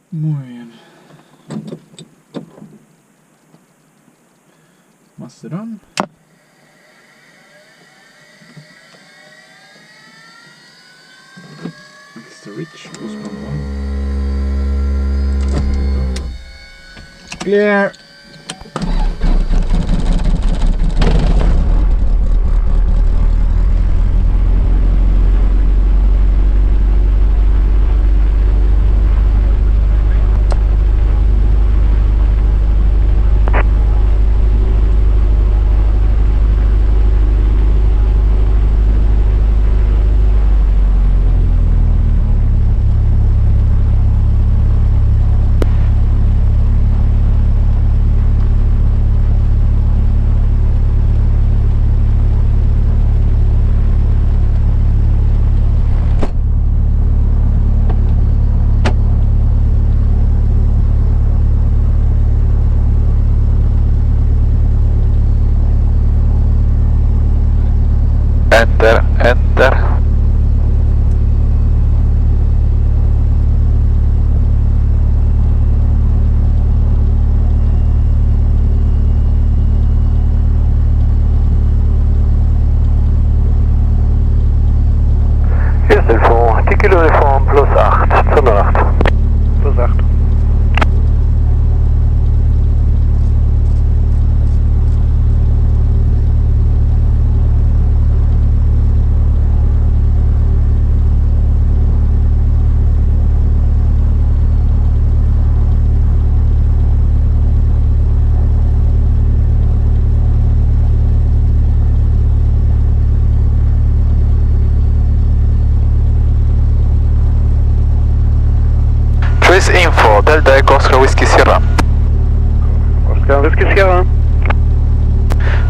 Muy bien. Master on. Extra reach, postpone 1. Clear! Enter, enter. Juist Airfield, 10 kilo uniform plus 8, zur Nacht. Plus 8. Juist info, Delta Echo Oscar Whiskey Sierra. Oscar Whiskey Sierra.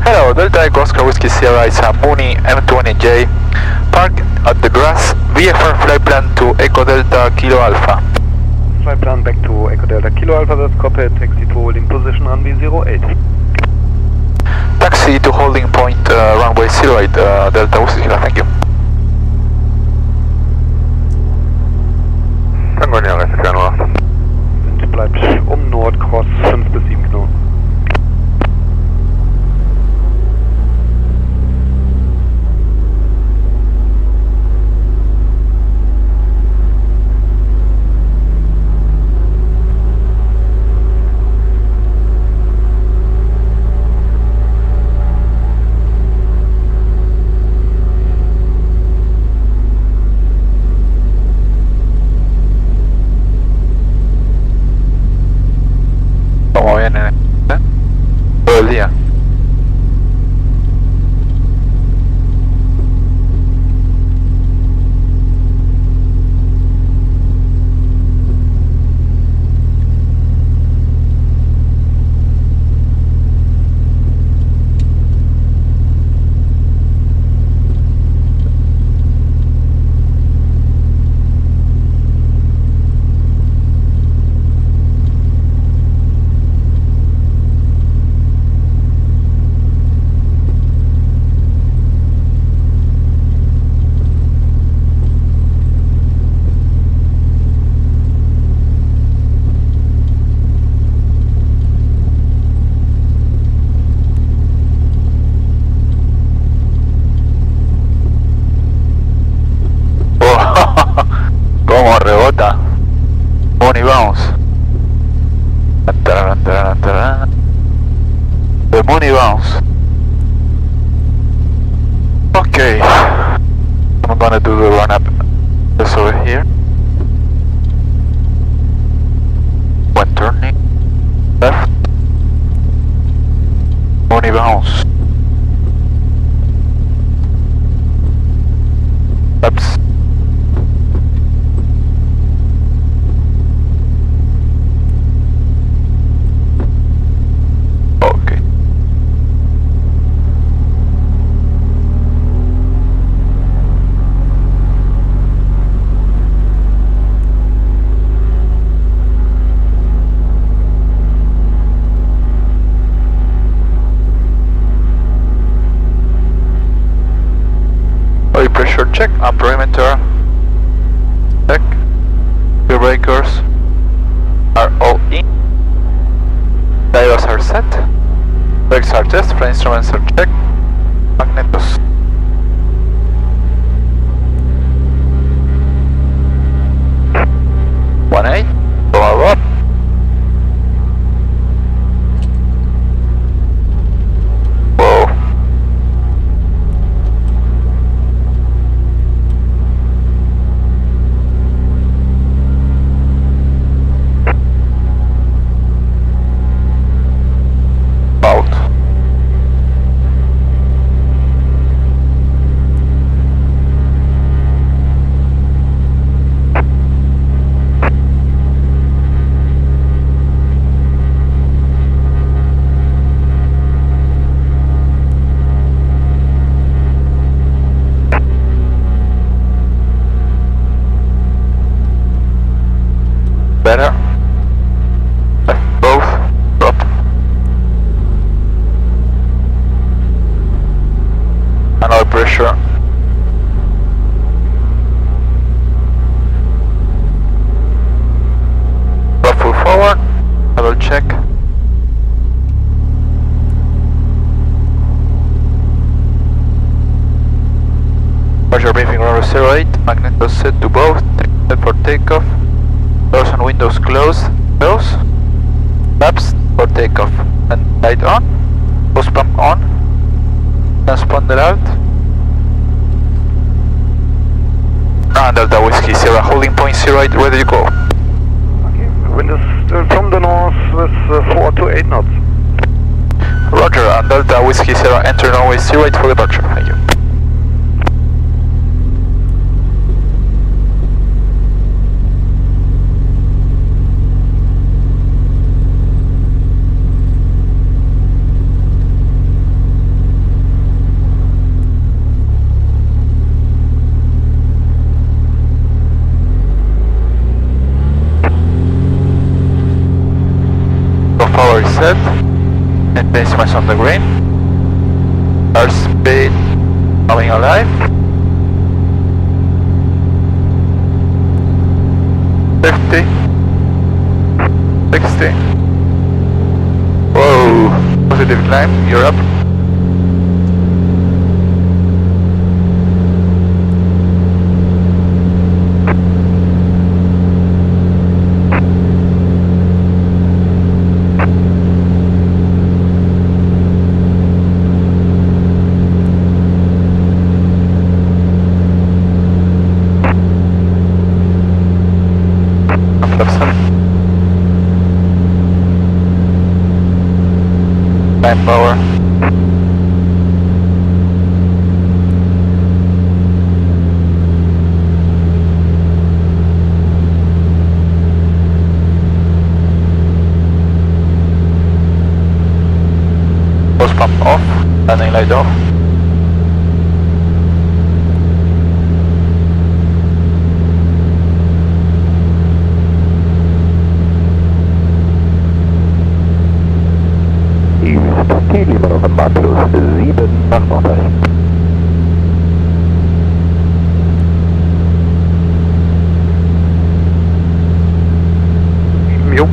Hello, Delta Echo Oscar Whiskey Sierra is a Mooney M20J. Park at the grass, VFR flight plan to Echo Delta Kilo Alpha. Flight plan back to Echo Delta Kilo Alpha, that's copied, taxi to holding position runway 08. Taxi to holding point runway 08, Delta Whiskey Sierra, thank you. Tango Nero, SK08. Wind bleibt Nordkurs 5 bis 7 Knoten. ¿Cómo viene? Todo el día. ¿Cómo rebota? Bueno, y vamos. The money bounce. Okay. I'm gonna do the run up just over here. When turning left. Money bounce. Ups. Okay. Oil pressure check, on perimeter. Check. Your breakers. Gyros are set. Brakes are test. Front instruments are checked. Magnetos. One eight. Go up. Whoa. Out. Better. Left both. Drop. And oil pressure. Drop full forward. Double check. Pressure briefing runway 08. Magnetos set to both. Set for takeoff. Doors and windows closed. Close. Flaps for takeoff. And light on. Post pump on. Transponder out. And Delta Whiskey Sierra holding point 08. Ready to go. Okay, wind is still from the north with 4 to 8 knots. Roger, and Delta Whiskey Sierra enter runway 08 for departure. Thank you. Power is set. And instruments on the green. Airspeed coming alive. 50. 60. Whoa. Positive climb. You're up. Climb power. Post pump off. Landing light off. Lima November plus 7 nach Nordheim. Jo.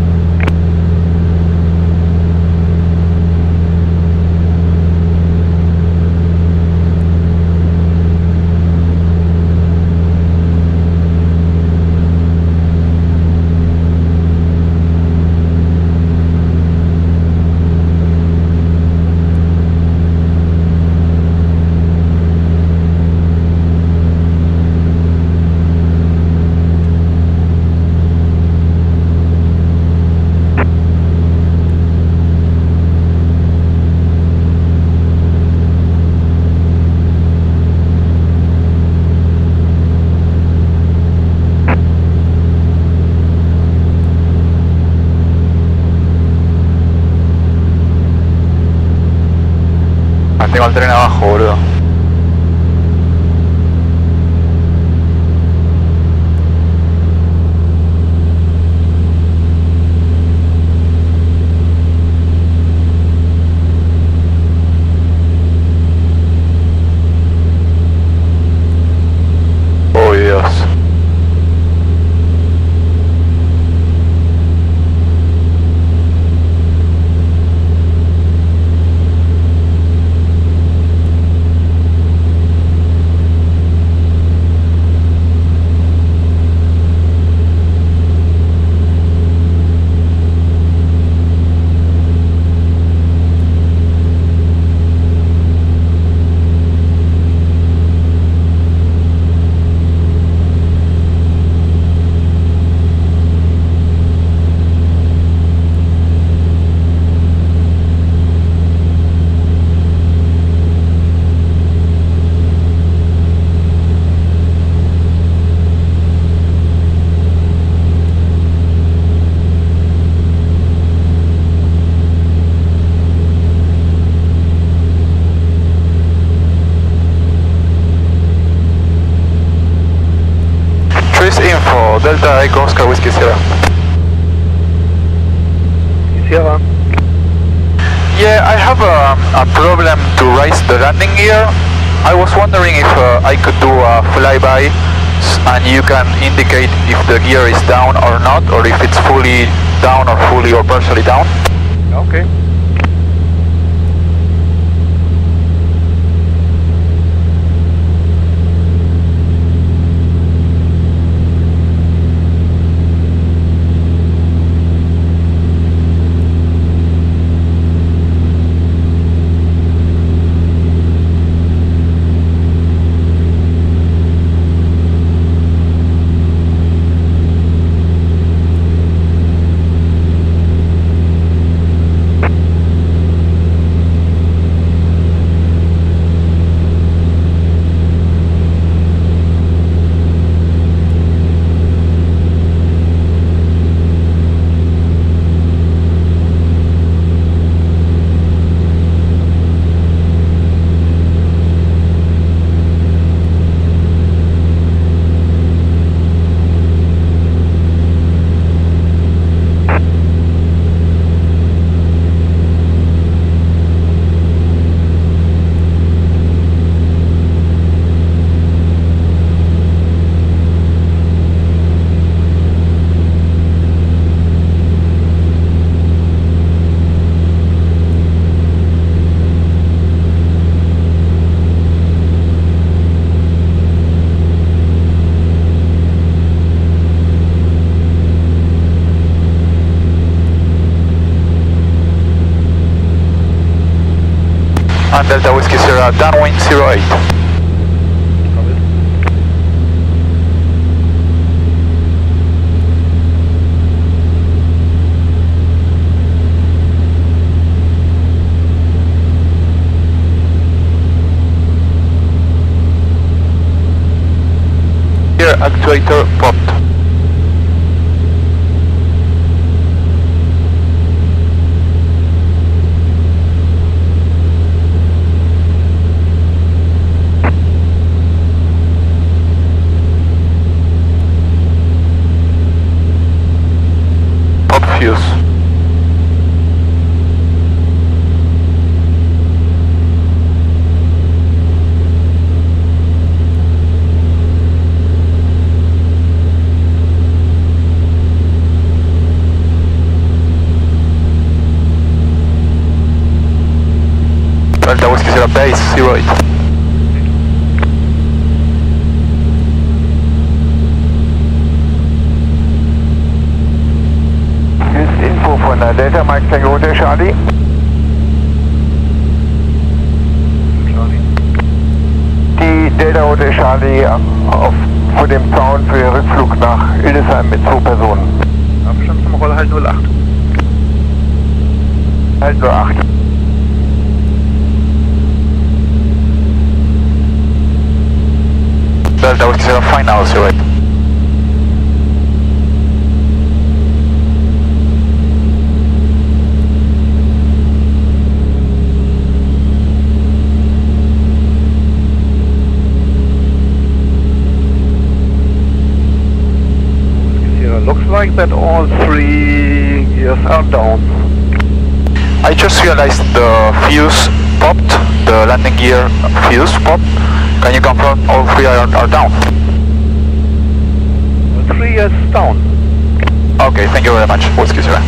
Tengo el tren abajo, boludo. Oh, Dios. Delta Echo Oscar Whiskey Sierra. Sierra. Yeah, I have a problem to raise the landing gear. I was wondering if I could do a flyby and you can indicate if the gear is down or not, or if it's fully down or fully or partially down. Okay. And Delta Whiskey Sierra, downwind 08. Here, actuator popped. Fuse. Delta Whiskey Sierra base 08. Von der Delta Mike Tango Hotel Charlie. Die Delta Hotel Charlie vor dem Zaun für den Rückflug nach Hildesheim mit 2 Personen. Abstand zum Roll halt 08. Halt 08. Delta Whiskey Sierra final 08. Looks like that all 3 gears are down. I just realized the fuse popped, the landing gear fuse popped. Can you confirm all 3 are down? All 3 is down. Okay, thank you very much. Whiskey Sierra.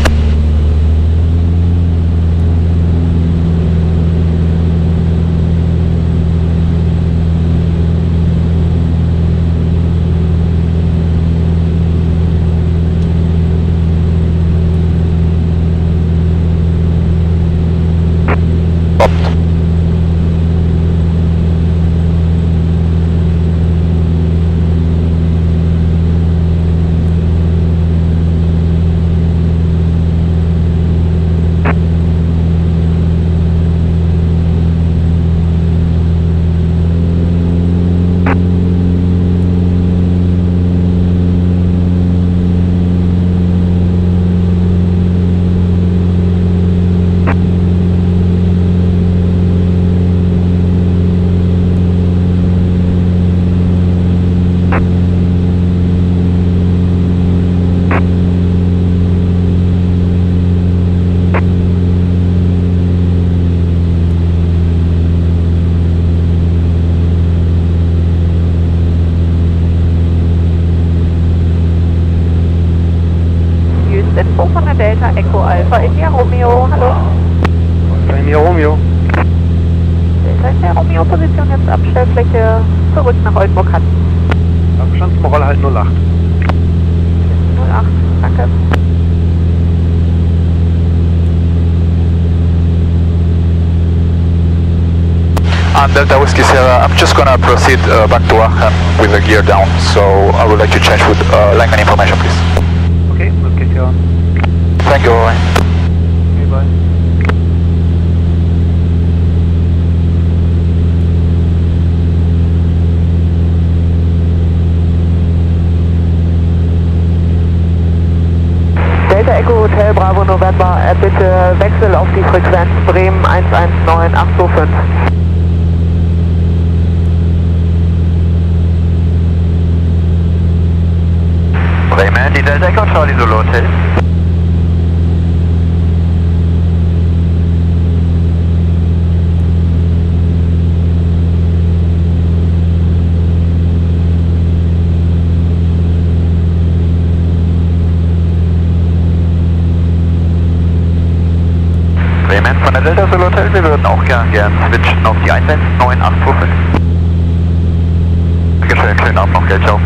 Info von der Delta Echo Alpha India Romeo. Hallo. India Romeo. Delta India Romeo, Position jetzt Abstellfläche zurück nach Oldenburg hat. Abstandsmoral halt 08. 08, danke. And Delta Whiskey Sierra, I'm just gonna proceed back to Aachen with the gear down, so I would like to change with lineman information, please. Okay, das geht ja. Thank you, bye. Okay, bye. Delta Echo Hotel Bravo November, bitte Wechsel auf die Frequenz Bremen 119825. Bremen, die Delta Echo Charlie Solo Hotel. Bremen von der Delta Solo Hotel, wir würden auch gern switchen auf die 119825. Dankeschön, schönen Abend noch, gell, ciao.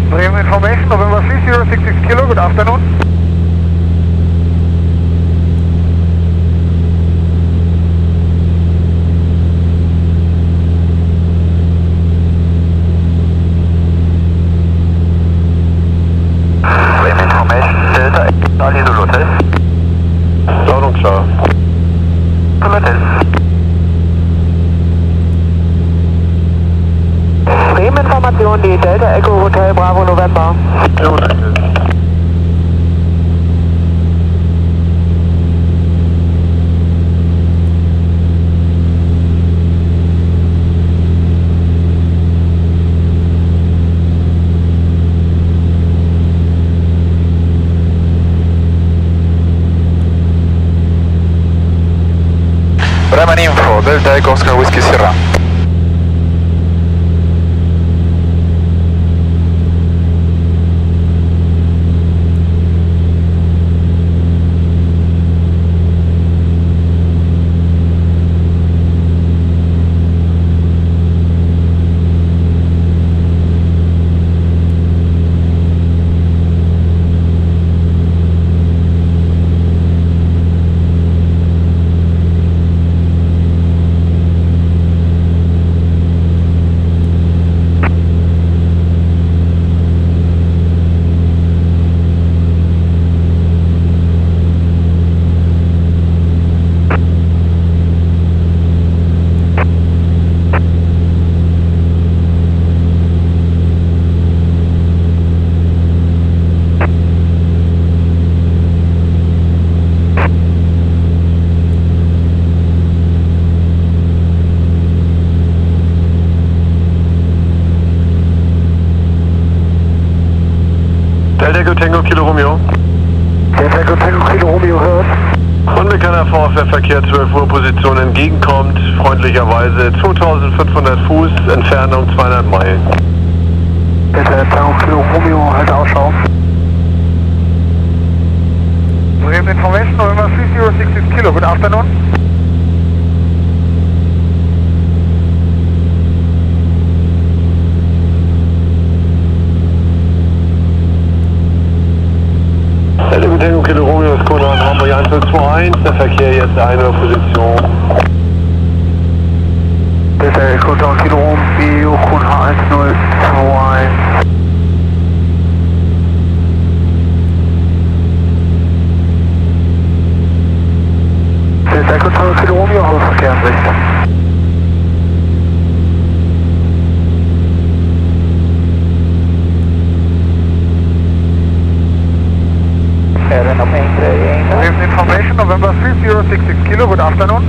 Bremen Information, November 3066 Kilo, good afternoon. Bremen Information, Delta Charlie Solo Hotel. Laut und klar. Solo Hotel. Bremen Information, die Delta Echo Hotel Bravo November. Jo, danke. Bremen Info, Delta Echo Oscar Whiskey Sierra. Delta Echo Tango Kilo Romeo. Delta Echo Tango Kilo Romeo hört. Unbekannter VfR-Verkehr 12 Uhr Position entgegenkommt, freundlicherweise 2500 Fuß, Entfernung 200 Meilen. Delta Tango Kilo Romeo, halt Ausschau. Bremen Information, November 3066 Kilo, good afternoon. Delta Tango Kilo Romeo ist Code an Hamburg 1021, der Verkehr jetzt eine Position. Delta Echo Tango Kilo Romeo, Code H1021. Delta Echo Tango Kilo Romeo, Hausverkehr in Sicht. Bremen Information, November 3066 Kilo, good afternoon.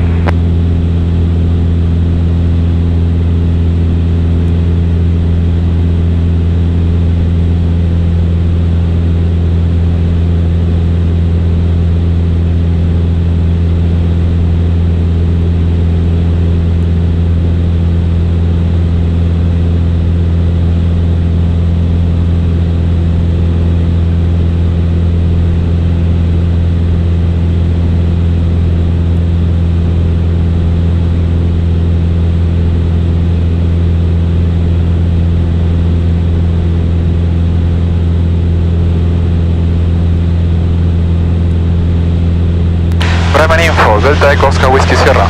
Delta Echo Oscar Whiskey Sierra.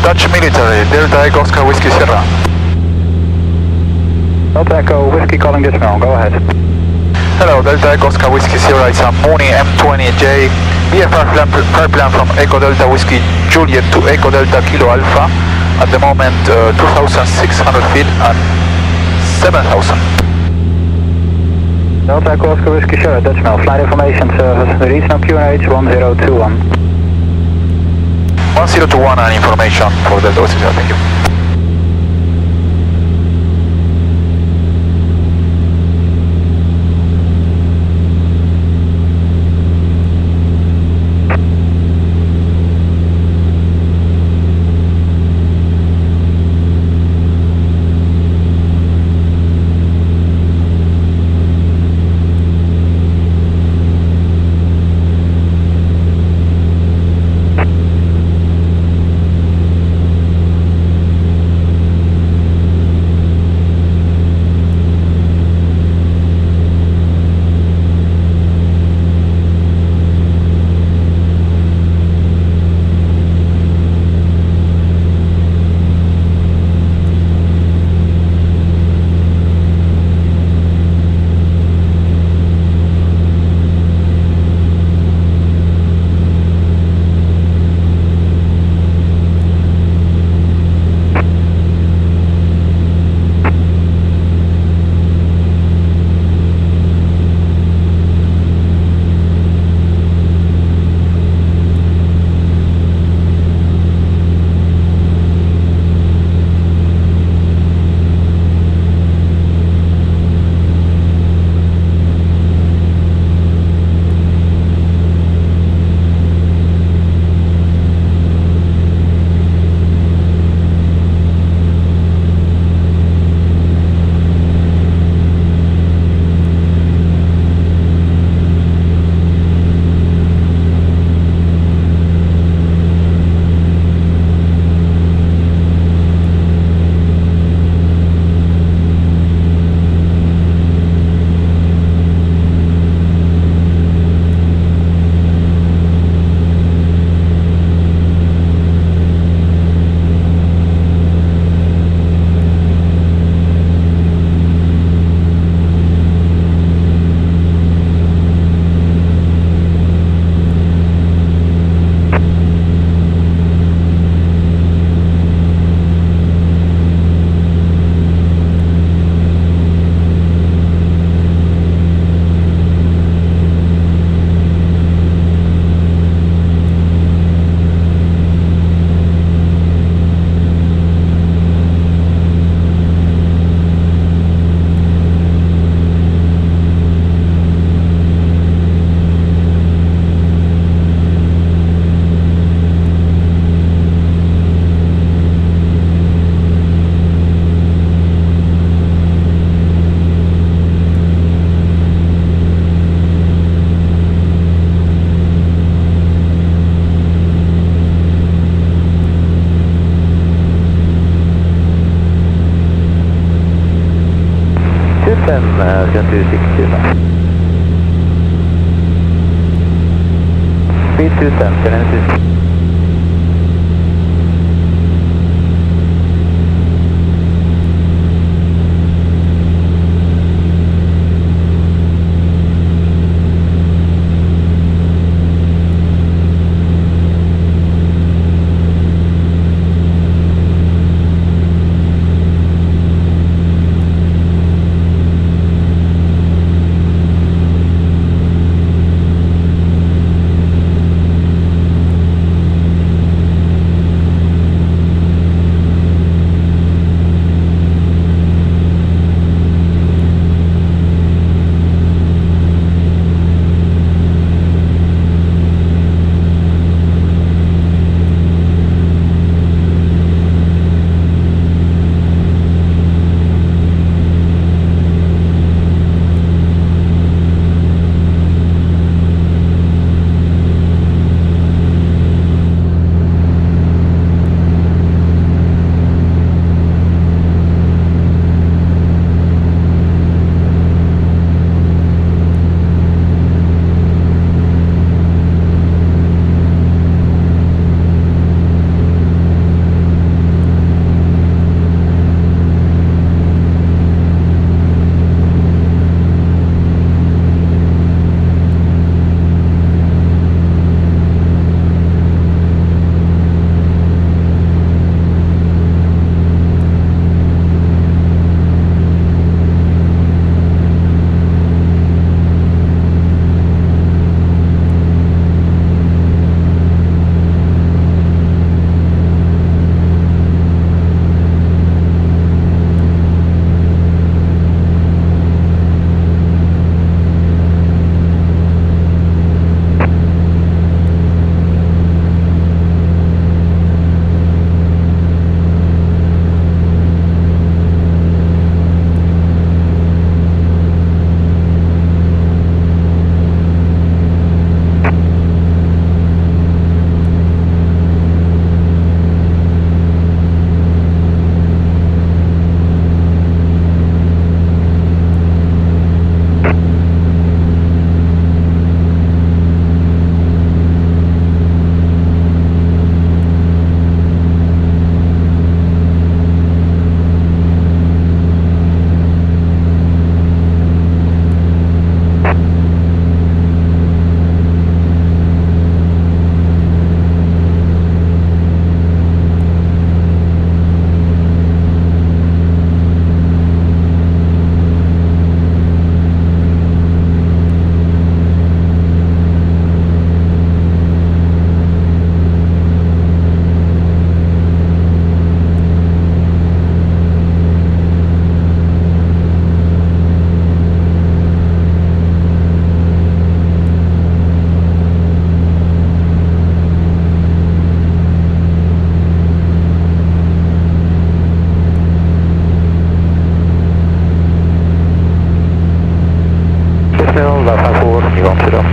Dutch military, Delta Echo Oscar Whiskey Sierra. Delta Echo Whiskey calling Dismal, go ahead. Hello, Delta Echo Oscar Whiskey Sierra, it's a Mooney M20J VFR plan from Echo Delta Whiskey Juliet to Echo Delta Kilo Alpha. At the moment 2,600 feet and 7,000. Delta Echo Oscar Whiskey Sierra, Dutchmail, flight information service, regional QNH 1021. 1021 and information for Delta Whiskey Sierra, thank you. Speed 210, 54, New Amsterdam.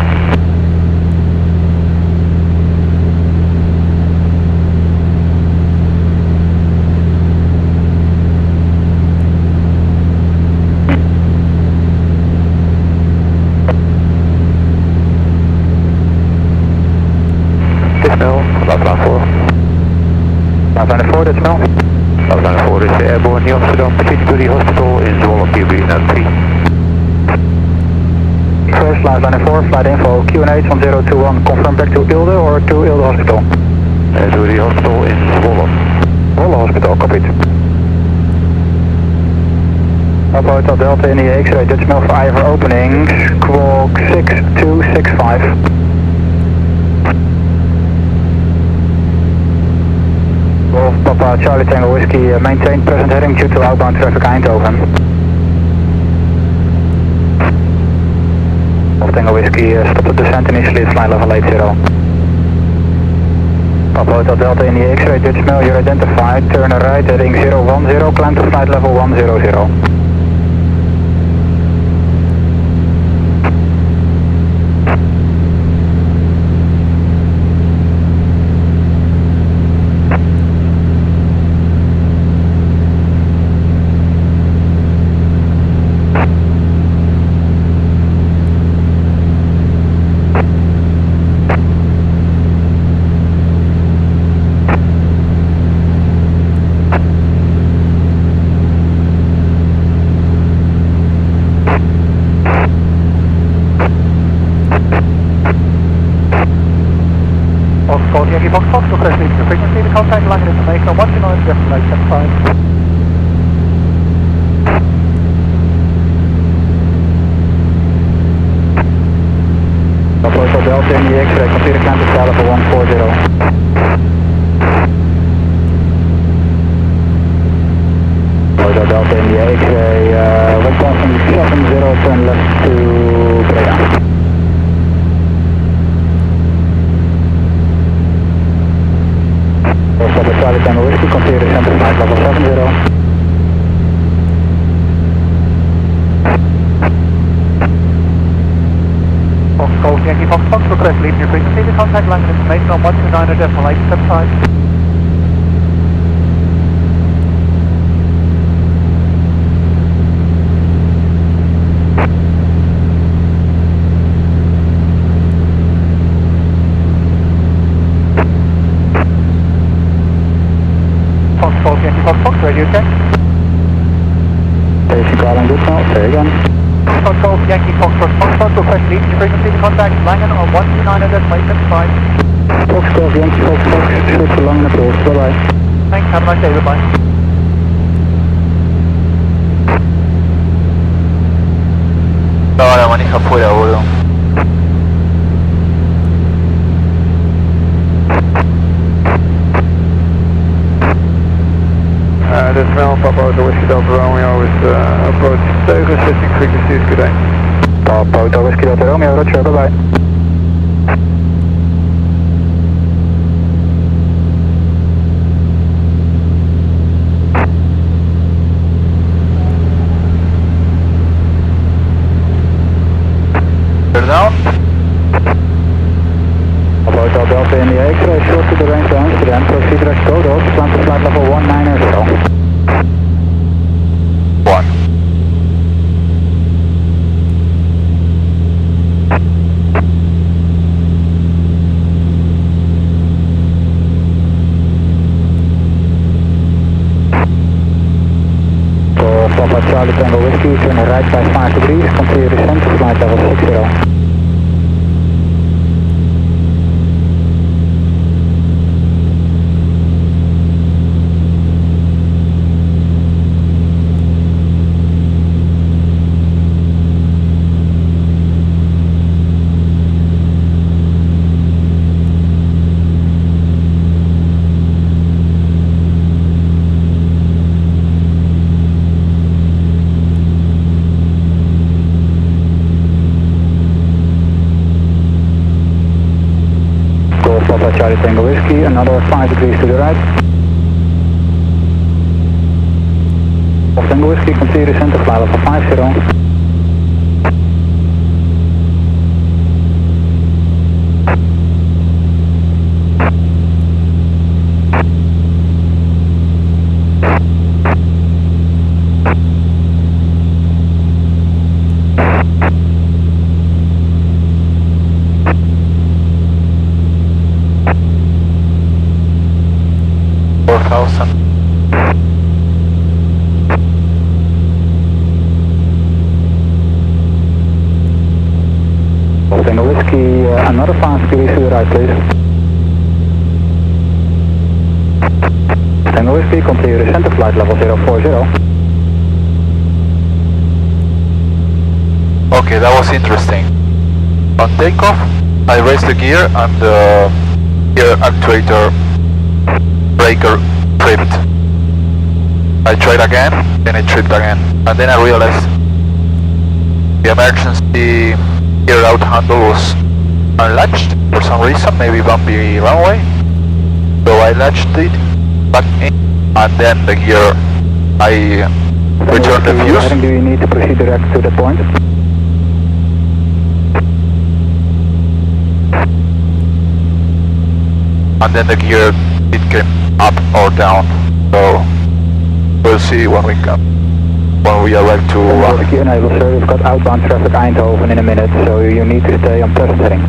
Dismal, 594 is airborne, New Amsterdam, proceed to the hospital in Zwolle, PB 3. First, flight line 4, flight info, QNH 1021, confirm back to Ilde or to Ilde Hospital? To the hospital in Zwolle. Zwolle Hospital, copied. Up Hotel Delta in the X-ray, Dutch Mail for Ivor opening, squawk 6265. Wolf Papa Charlie Tango Whiskey, maintain present heading due to outbound traffic Eindhoven. Wolf Tango Whiskey, stop the descent initially at flight level 80. Papa Hotel Delta in the X-ray, Dutch Mail, you're identified, turn right heading 010, climb to flight level 100. Yankee Fox Fox, request leaving your frequency, the contact line information on 129 destination 75. Hotel Delta in the X-ray, computer climb to flight level 140. Hotel Delta in the X-ray, wind constant 70, turn left to Breda. Papa Charlie Tango Whiskey, computer center flight level 70. Fox Yankee Fox Fox, request leaving your frequency, the contact line information on 129 decimal 875. Fox Fox, radio check. Station calling good now, say again. Fox Yankee Fox Fox, request leaving your frequency, the contact Langen on 129 decimal 875. Fox Yankee Fox Fox, switch to Langen approach, bye bye. Thanks, have a nice day, bye bye. No, la manija afuera, boludo. This Mel, Papa Hotel Whiskey Delta Romeo is approach Teugen, switching frequencies, good day. Papa Hotel Whiskey Delta Romeo, roger, bye bye. Turn down. Papa Hotel Delta in the X-ray, short to the range to Amsterdam, proceed direct Kodos, climb to flight level 190. 1. For Papa Charlie Tango Whiskey, turn right by 5 degrees, continue descent to flight level 60. Charlie Tango Whiskey, another 5 degrees to the right. Tango Whiskey, continue descent to flight level 50. another fast release to the right, please. Tango Whiskey, complete your descent to flight level 040. Okay, that was interesting. On takeoff, I raised the gear and the gear actuator breaker tripped. I tried again, then it tripped again, and then I realized the emergency gear out handle was unlatched for some reason, maybe bumpy runway. So I latched it back in, and then the gear, I returned the fuse. Do you need to proceed direct to the point? And then the gear, it came up or down. So we'll see when we arrive to Whiskey enable, sir. We've got outbound traffic Eindhoven in a minute, so you need to stay on test heading.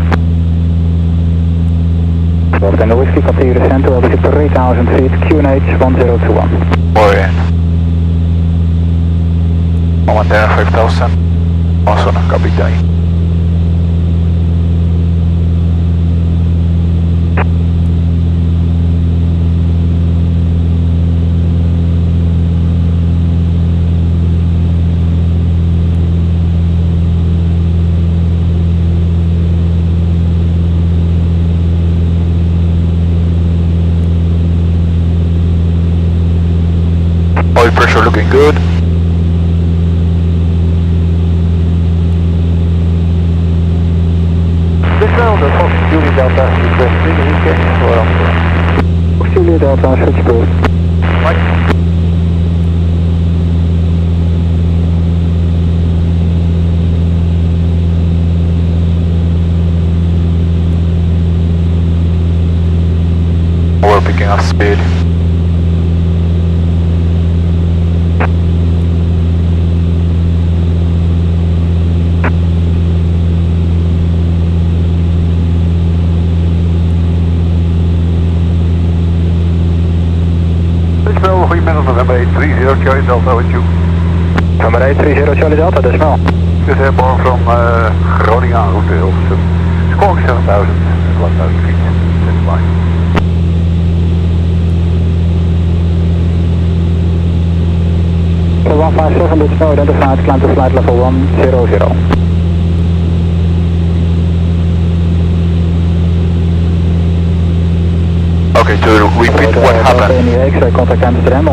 Well, Tango Whiskey, continue descent to altitude 3000 feet, QNH 1021. Muy bien. Vamos a mantener 5000. Vamos a una capita ahí. Oil pressure looking good. Juliet Delta, request 3 for Juliet Delta, switch boost. We're picking up speed. Goedemiddag, November 830 Juist Delta with you. November 830 Charlie Delta, decimal. Just airborne from Groningen en route Hilversum. Scoring 7000, 1000 feet. That's fine. So 157, decimal, identified, climb to flight level 100. Okay, to repeat what happened.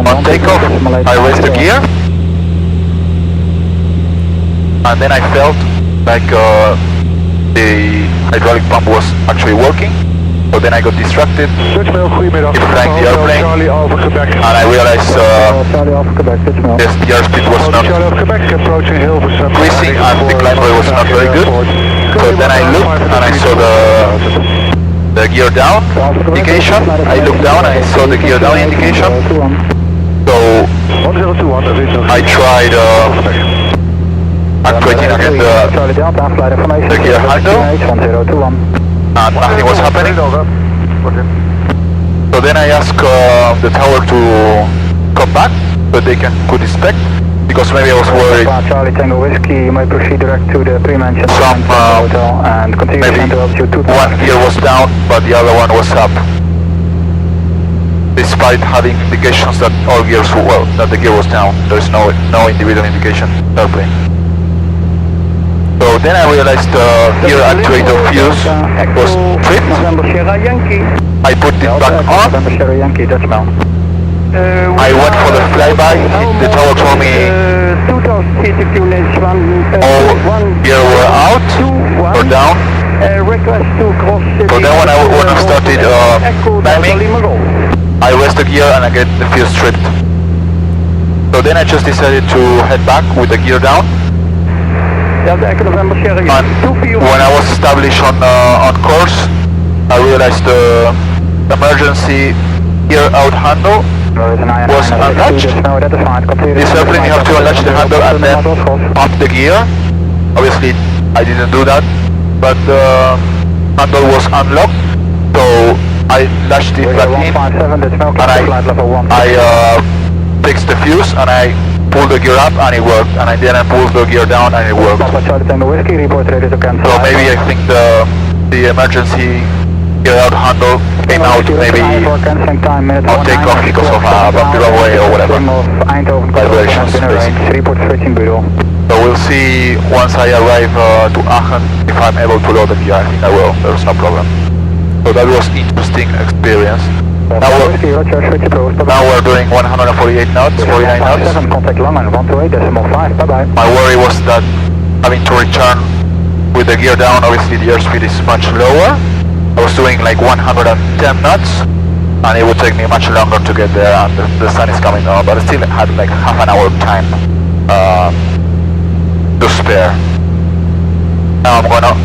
On takeoff, I raised the gear, and then I felt like the hydraulic pump was actually working, but then I got distracted, kept flying the airplane, and I realized the airspeed was not increasing and the climb rate was not very good. So then I looked and I saw the gear down indication. I looked down and I saw the gear down indication. So I tried actuating again the gear handle, and nothing was happening. So then I asked the tower to come back so they could inspect, because maybe I was worried Charlie Tango Whiskey, you may proceed direct to the pre-mentioned hotel and continue maybe to altitude 2. one gear was down but the other one was up, despite having indications that all gears were, well, that the gear was down. There is no individual indication airplane. So then I realized the gear actuator fuse was tripped. I put it back on. I went for the flyby. The tower told me all gear were out or down. So then when I started climbing, I raised the gear and I get the fuse tripped. So then I just decided to head back with the gear down. And when I was established on course, I realized the emergency gear out handle was unlatched. This airplane you have to unlatch the handle and then pump the gear. Obviously I didn't do that, but the handle was unlocked, so I latched it back in and I fixed the fuse and I pulled the gear up and it worked, and I then pulled the gear down and it worked. So maybe I think the the emergency gear out handle came out maybe on takeoff because of a bumpy runway or whatever. Vibrations, basically. So we'll see once I arrive to Aachen if I'm able to load the gear. I think I will, there's no problem. So that was interesting experience. Now we're doing 148 knots, 49 knots. My worry was that having to return with the gear down, obviously the airspeed is much lower. I was doing like 110 knots and it would take me much longer to get there, and the sun is coming down, but I still had like half an hour time to spare. Now I'm gonna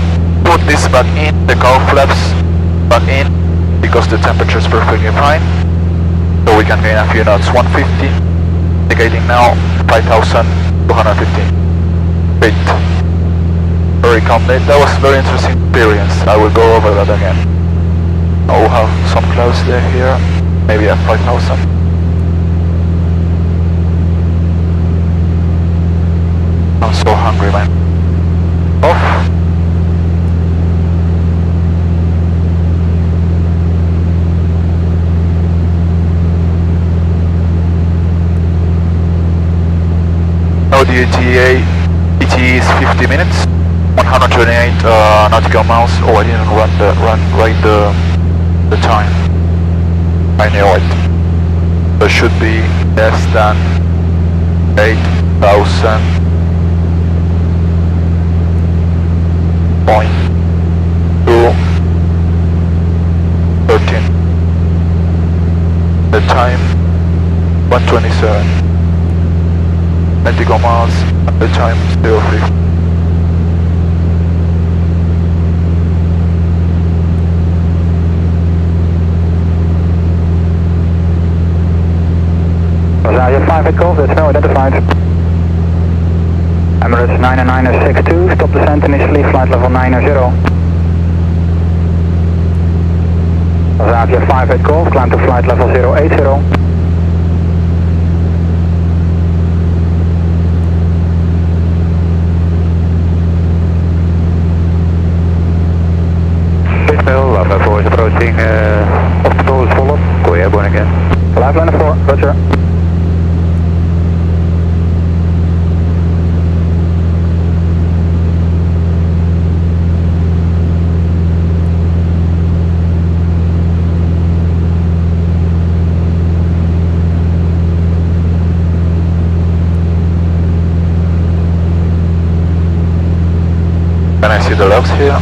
put this back in, the cowl flaps back in, because the temperature is perfectly fine, so we can gain a few knots. 150, indicating now 5,250. Great. Very complete. That was a very interesting experience. I will go over that again. I will have some clouds there here, maybe at 5,000. I'm so hungry, man. Off. Now the ETA is 50 minutes, 128 nautical miles. Oh, I didn't write the time. I knew it. There should be less than 8,000. .213. The time 127. Nautical miles at the time 03. Rosalia 5 at Golf, that's now identified. Emirates 99062, stop descent initially, flight level 90. Rosalia 5 at Golf, climb to flight level 080. Lava 4 is approaching, hospital is full up, go airborne again. Live line 4, roger. Can I see the logs here?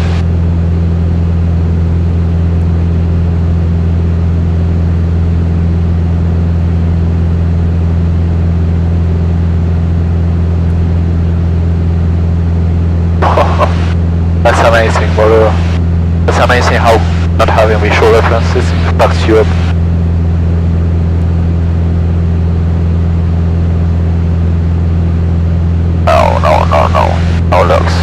That's amazing, brother. That's amazing how not having visual references backs you up. No logs.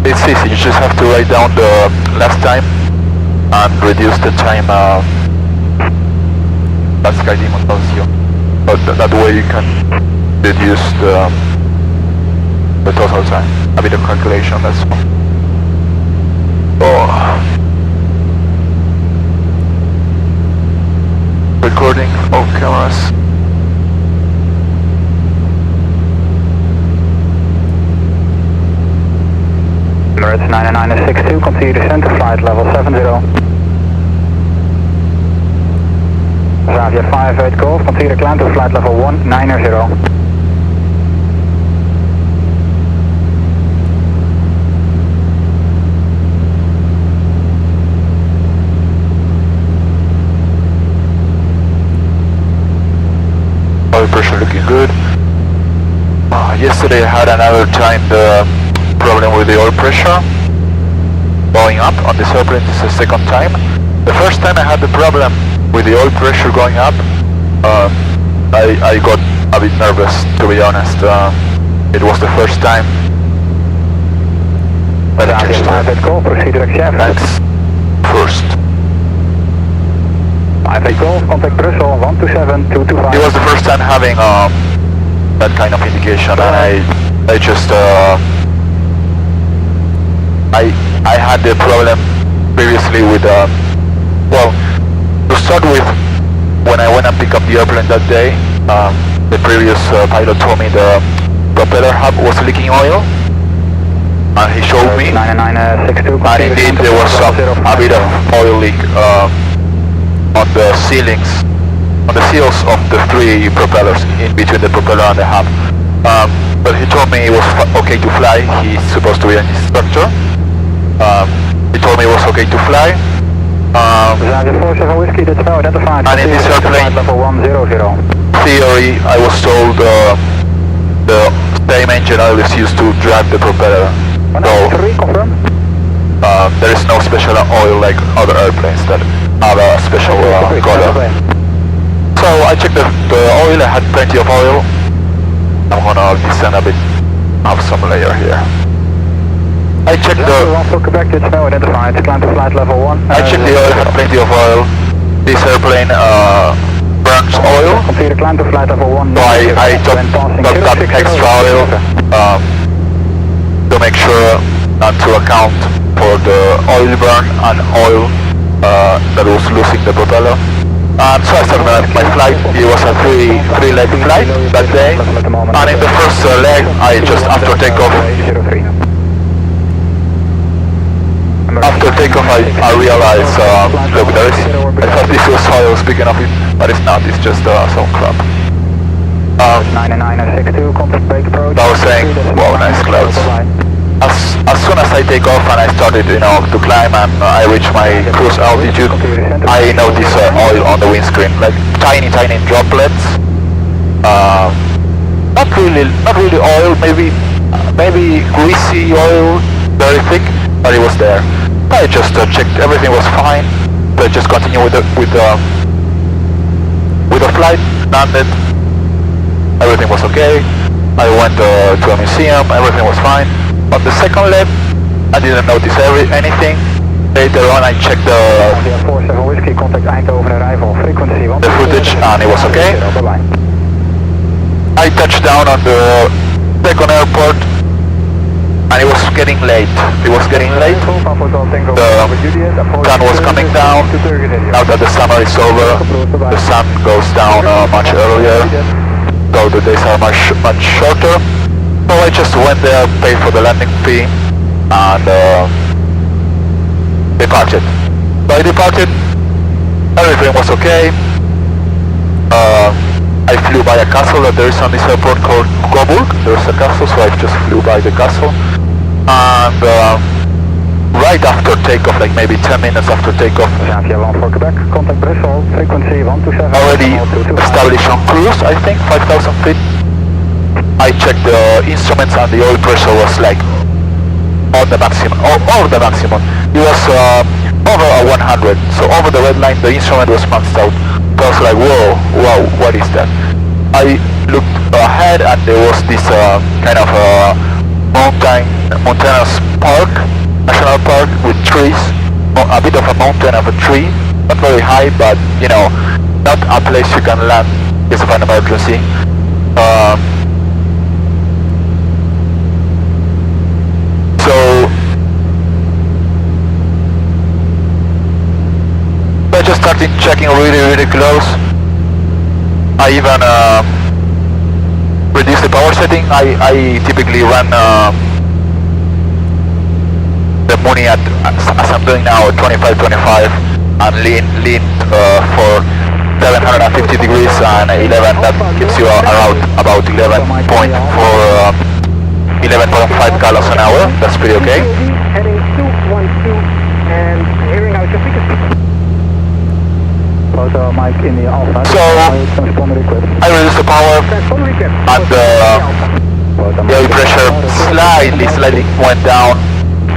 It's easy, you just have to write down the last time and reduce the time that SkyDemon tells you. But that way you can reduce the total time. A bit of calculation, that's all. Oh. Recording all cameras. Emirates 99062, continue descent to flight level 70. Xavier 58 Golf, continue to climb to flight level 190. Oil pressure looking good. Yesterday I had another time the problem with the oil pressure going up on this airplane. This is the second time. The first time I had the problem with the oil pressure going up, I got a bit nervous, to be honest. It was the first time. But I changed Proceed to accept. Thanks. First. 5 contact Brussels 127225. It was the first time having that kind of indication, and I just I had the problem previously with well, to start with, when I went and picked up the airplane that day, the previous pilot told me the propeller hub was leaking oil, and he showed me, and indeed there was a bit of oil leak on the ceilings, on the seals of the 3 propellers in between the propeller and the hub. But he told me it was okay to fly. He's supposed to be an instructor. He told me it was okay to fly. And in this airplane, theory, I was told the same engine oil is used to drive the propeller. So there is no special oil like other airplanes that have a special color. So I checked the oil. I had plenty of oil. I'm gonna descend a bit. Have some layer here. I checked the oil, had plenty of oil. This airplane burns oil, so I topped up extra oil to make sure not to account for the oil burn and oil that was losing the propeller. And so I started my flight. It was a three-leg flight that day, and in the first leg I just after takeoff I realized, look, I thought this was oil, speaking of it, but it's not, it's just some crap. I was saying, wow, nice clouds. As soon as I take off and I started, to climb and I reach my cruise altitude, I noticed oil on the windscreen, like tiny droplets. Not really oil, maybe greasy oil, very thick, but it was there. I just checked, everything was fine. So I just continued with the flight, landed, everything was okay. I went to a museum, everything was fine. On the second leg, I didn't notice anything. Later on I checked the footage and it was okay. I touched down on the second airport and it was getting late. The sun was coming down. Now that the summer is over, the sun goes down much earlier, so the days are much shorter. So I just went there, paid for the landing fee, and departed. So I departed, everything was okay. I flew by a castle that there is on this airport called Coburg. There's a castle, so I just flew by the castle. And right after takeoff, like maybe 10 minutes after takeoff, already established on cruise, I think, 5,000 feet. I checked the instruments and the oil pressure was like on the maximum, over the maximum. It was over a 100, so over the red line the instrument was maxed out. So I was like, whoa, wow, what is that? I looked ahead and there was this kind of mountainous park, national park with trees, a bit of a mountain of a tree, not very high, but not a place you can land in case of an emergency. So I just started checking really close. I even reduce the power setting. I typically run the Muni as I'm doing now, 25 and lean for 750 degrees and 11. That gives you around about 11.5 gallons an hour. That's pretty okay. Heading 212 and hearing out your speakers. So I reduced the power and the oil pressure slightly went down,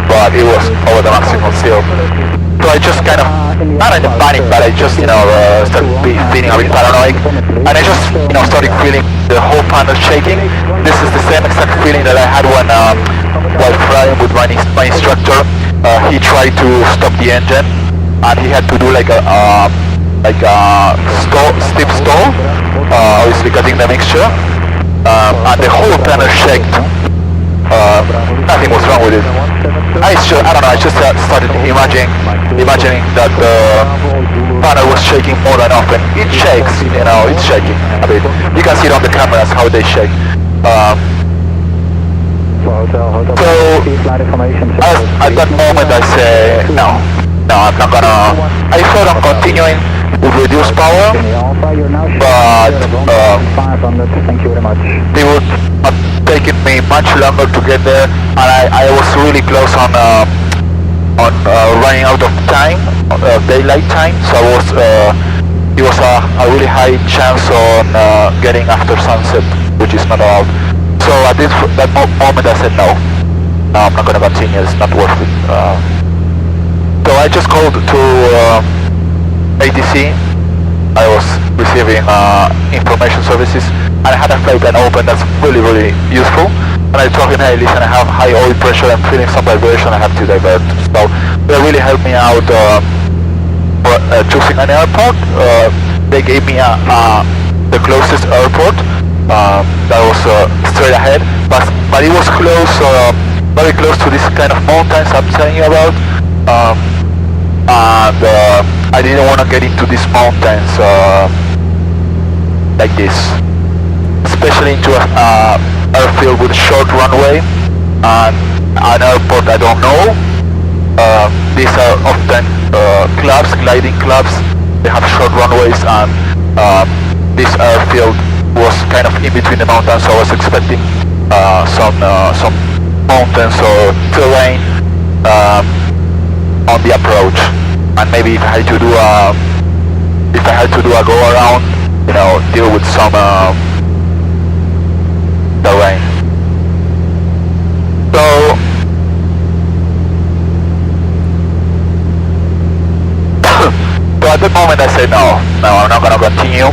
but it was over the maximum still. So I just kind of, not in a panic, but I just started feeling a bit paranoid, and I just started feeling the whole panel shaking. This is the same exact feeling that I had when while flying with my instructor. He tried to stop the engine and he had to do like a like steep stall, obviously cutting the mixture, and the whole panel shaked. Nothing was wrong with it. I don't know, I just started imagining that the panel was shaking more than often. It shakes, you know, it's shaking a bit. You can see it on the cameras how they shake. So at that moment I say, no, I'm not gonna, I thought on continuing with reduced power, but they would have taken me much longer to get there, and I was really close on running out of time, daylight time, so it was a really high chance on getting after sunset, which is not allowed. So at that moment I said no, I'm not going to continue, it's not worth it. So I just called to ATC. I was receiving information services, and I had a flight and open that's really useful. And I told him, hey listen, I have high oil pressure, I'm feeling some vibration, I have to divert. So they really helped me out choosing an airport. They gave me the closest airport. That was straight ahead, but it was close, very close to this kind of mountains I'm telling you about, and I didn't want to get into these mountains like this, especially into an airfield with a short runway and an airport I don't know. These are often clubs, gliding clubs. They have short runways, and this airfield was kind of in between the mountains, so I was expecting some mountains or terrain on the approach, and maybe if I had to do a go around, you know, deal with some terrain. So at that moment I said no, I'm not gonna continue.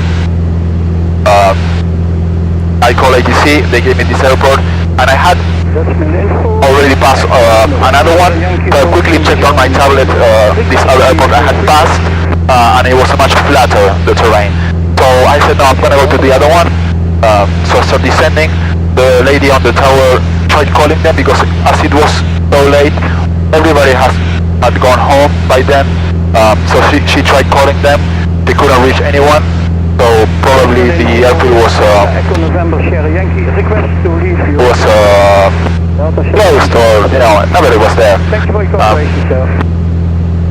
I called ATC, they gave me this airport, and I had already passed another one, so I quickly checked on my tablet this other airport I had passed, and it was much flatter, the terrain. So I said no, I'm gonna go to the other one. So I started descending. The lady on the tower tried calling them, because as it was so late, everybody had gone home by then. So she tried calling them, they couldn't reach anyone. So probably the airfield was closed, or you know, nobody was there.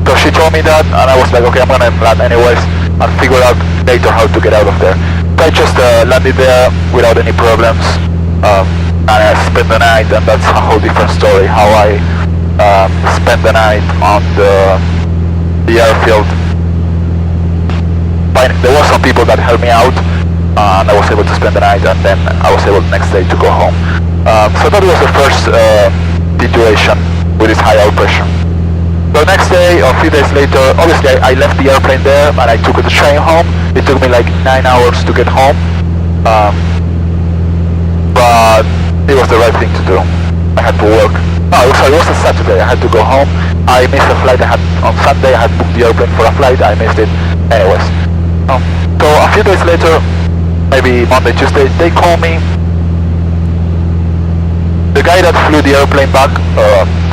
So she told me that, and I was like, okay, I'm gonna land anyways and figure out later how to get out of there. So I just landed there without any problems, and I spent the night, and that's a whole different story. How I spent the night on the airfield. There were some people that helped me out, and I was able to spend the night, and then I was able the next day to go home. So that was the first situation with this high oil pressure. The next day, or a few days later, obviously I left the airplane there, and I took the train home. It took me like 9 hours to get home, but it was the right thing to do. I had to work. No, sorry, it was a Saturday, I had to go home. I missed a flight I had on Sunday. I had booked the airplane for a flight, I missed it. Anyways, so a few days later, maybe Monday, Tuesday, they call me. The guy that flew the airplane back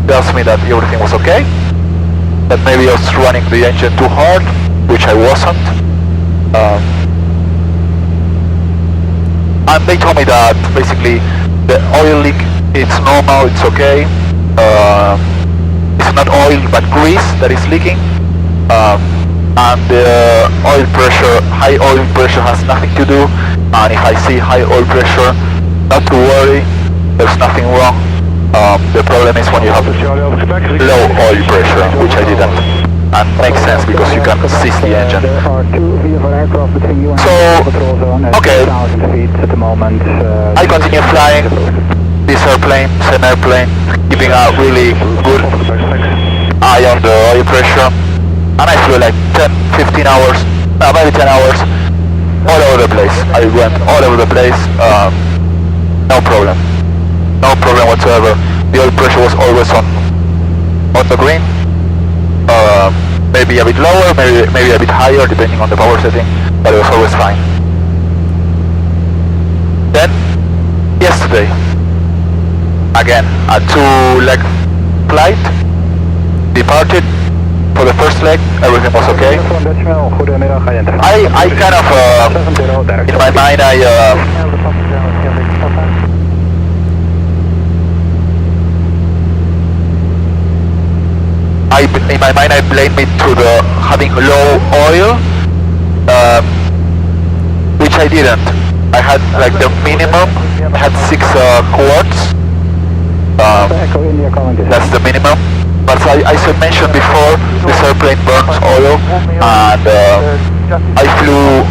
tells me that everything was okay, that maybe I was running the engine too hard, which I wasn't. And they told me that basically the oil leak, it's normal, it's okay. It's not oil but grease that is leaking. And the oil pressure, high oil pressure has nothing to do, and if I see high oil pressure, not to worry, there's nothing wrong. The problem is when you have low oil pressure, which I didn't, and makes sense because you can seize the engine. So, okay, I continue flying this airplane, same airplane, keeping a really good eye on the oil pressure. And I flew like 10-15 hours, maybe 10 hours, all over the place. I went all over the place, no problem whatsoever. The oil pressure was always on the green. maybe a bit lower, maybe a bit higher, depending on the power setting, but it was always fine. Then, yesterday, again, a 2-leg flight, departed. For the first leg, everything was okay. I kind of, in my mind, in my mind I blame it to the having low oil, which I didn't. I had like the minimum. I had 6 quarts. That's the minimum. But as I mentioned before, this airplane burns oil, and I flew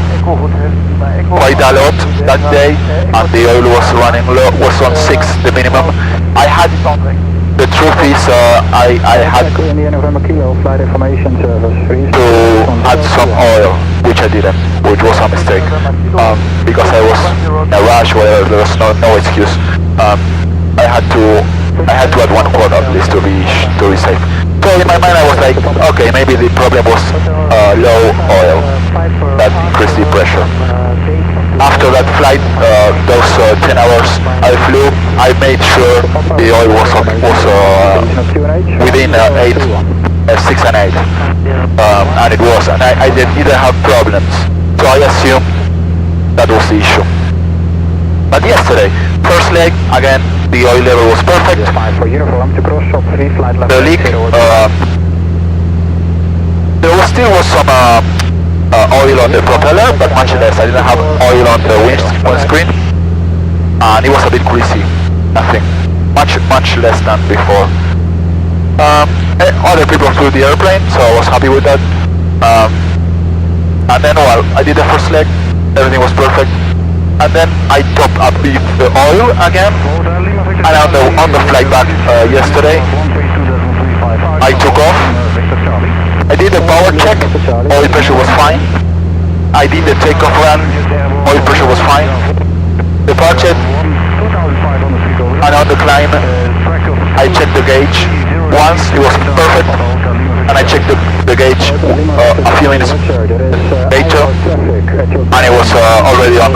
quite a lot that day, and the oil was running low, was on 6, the minimum. The truth is, I had to add some oil, which I didn't, which was a mistake, because I was in a rush, where there was no excuse. I had to add 1 quart at least to be safe. So in my mind I was like, okay, maybe the problem was low oil that increased the pressure. After that flight, those 10 hours I flew, I made sure the oil was within 6 and 8, and it was, and I didn't have problems, so I assumed that was the issue. But yesterday, first leg, again, the oil level was perfect. The leak, there still was some oil on the propeller, but much less. I didn't have oil on the windscreen, and it was a bit greasy. Nothing, much less than before. Other people flew the airplane, so I was happy with that. And then, well, I did the first leg, everything was perfect. And then I topped up the oil again, and on the flight back yesterday, I took off. I did a power check, oil pressure was fine. I did the takeoff run, oil pressure was fine. Departed, and on the climb, I checked the gauge once, it was perfect, and I checked the gauge a few minutes later, and it was already on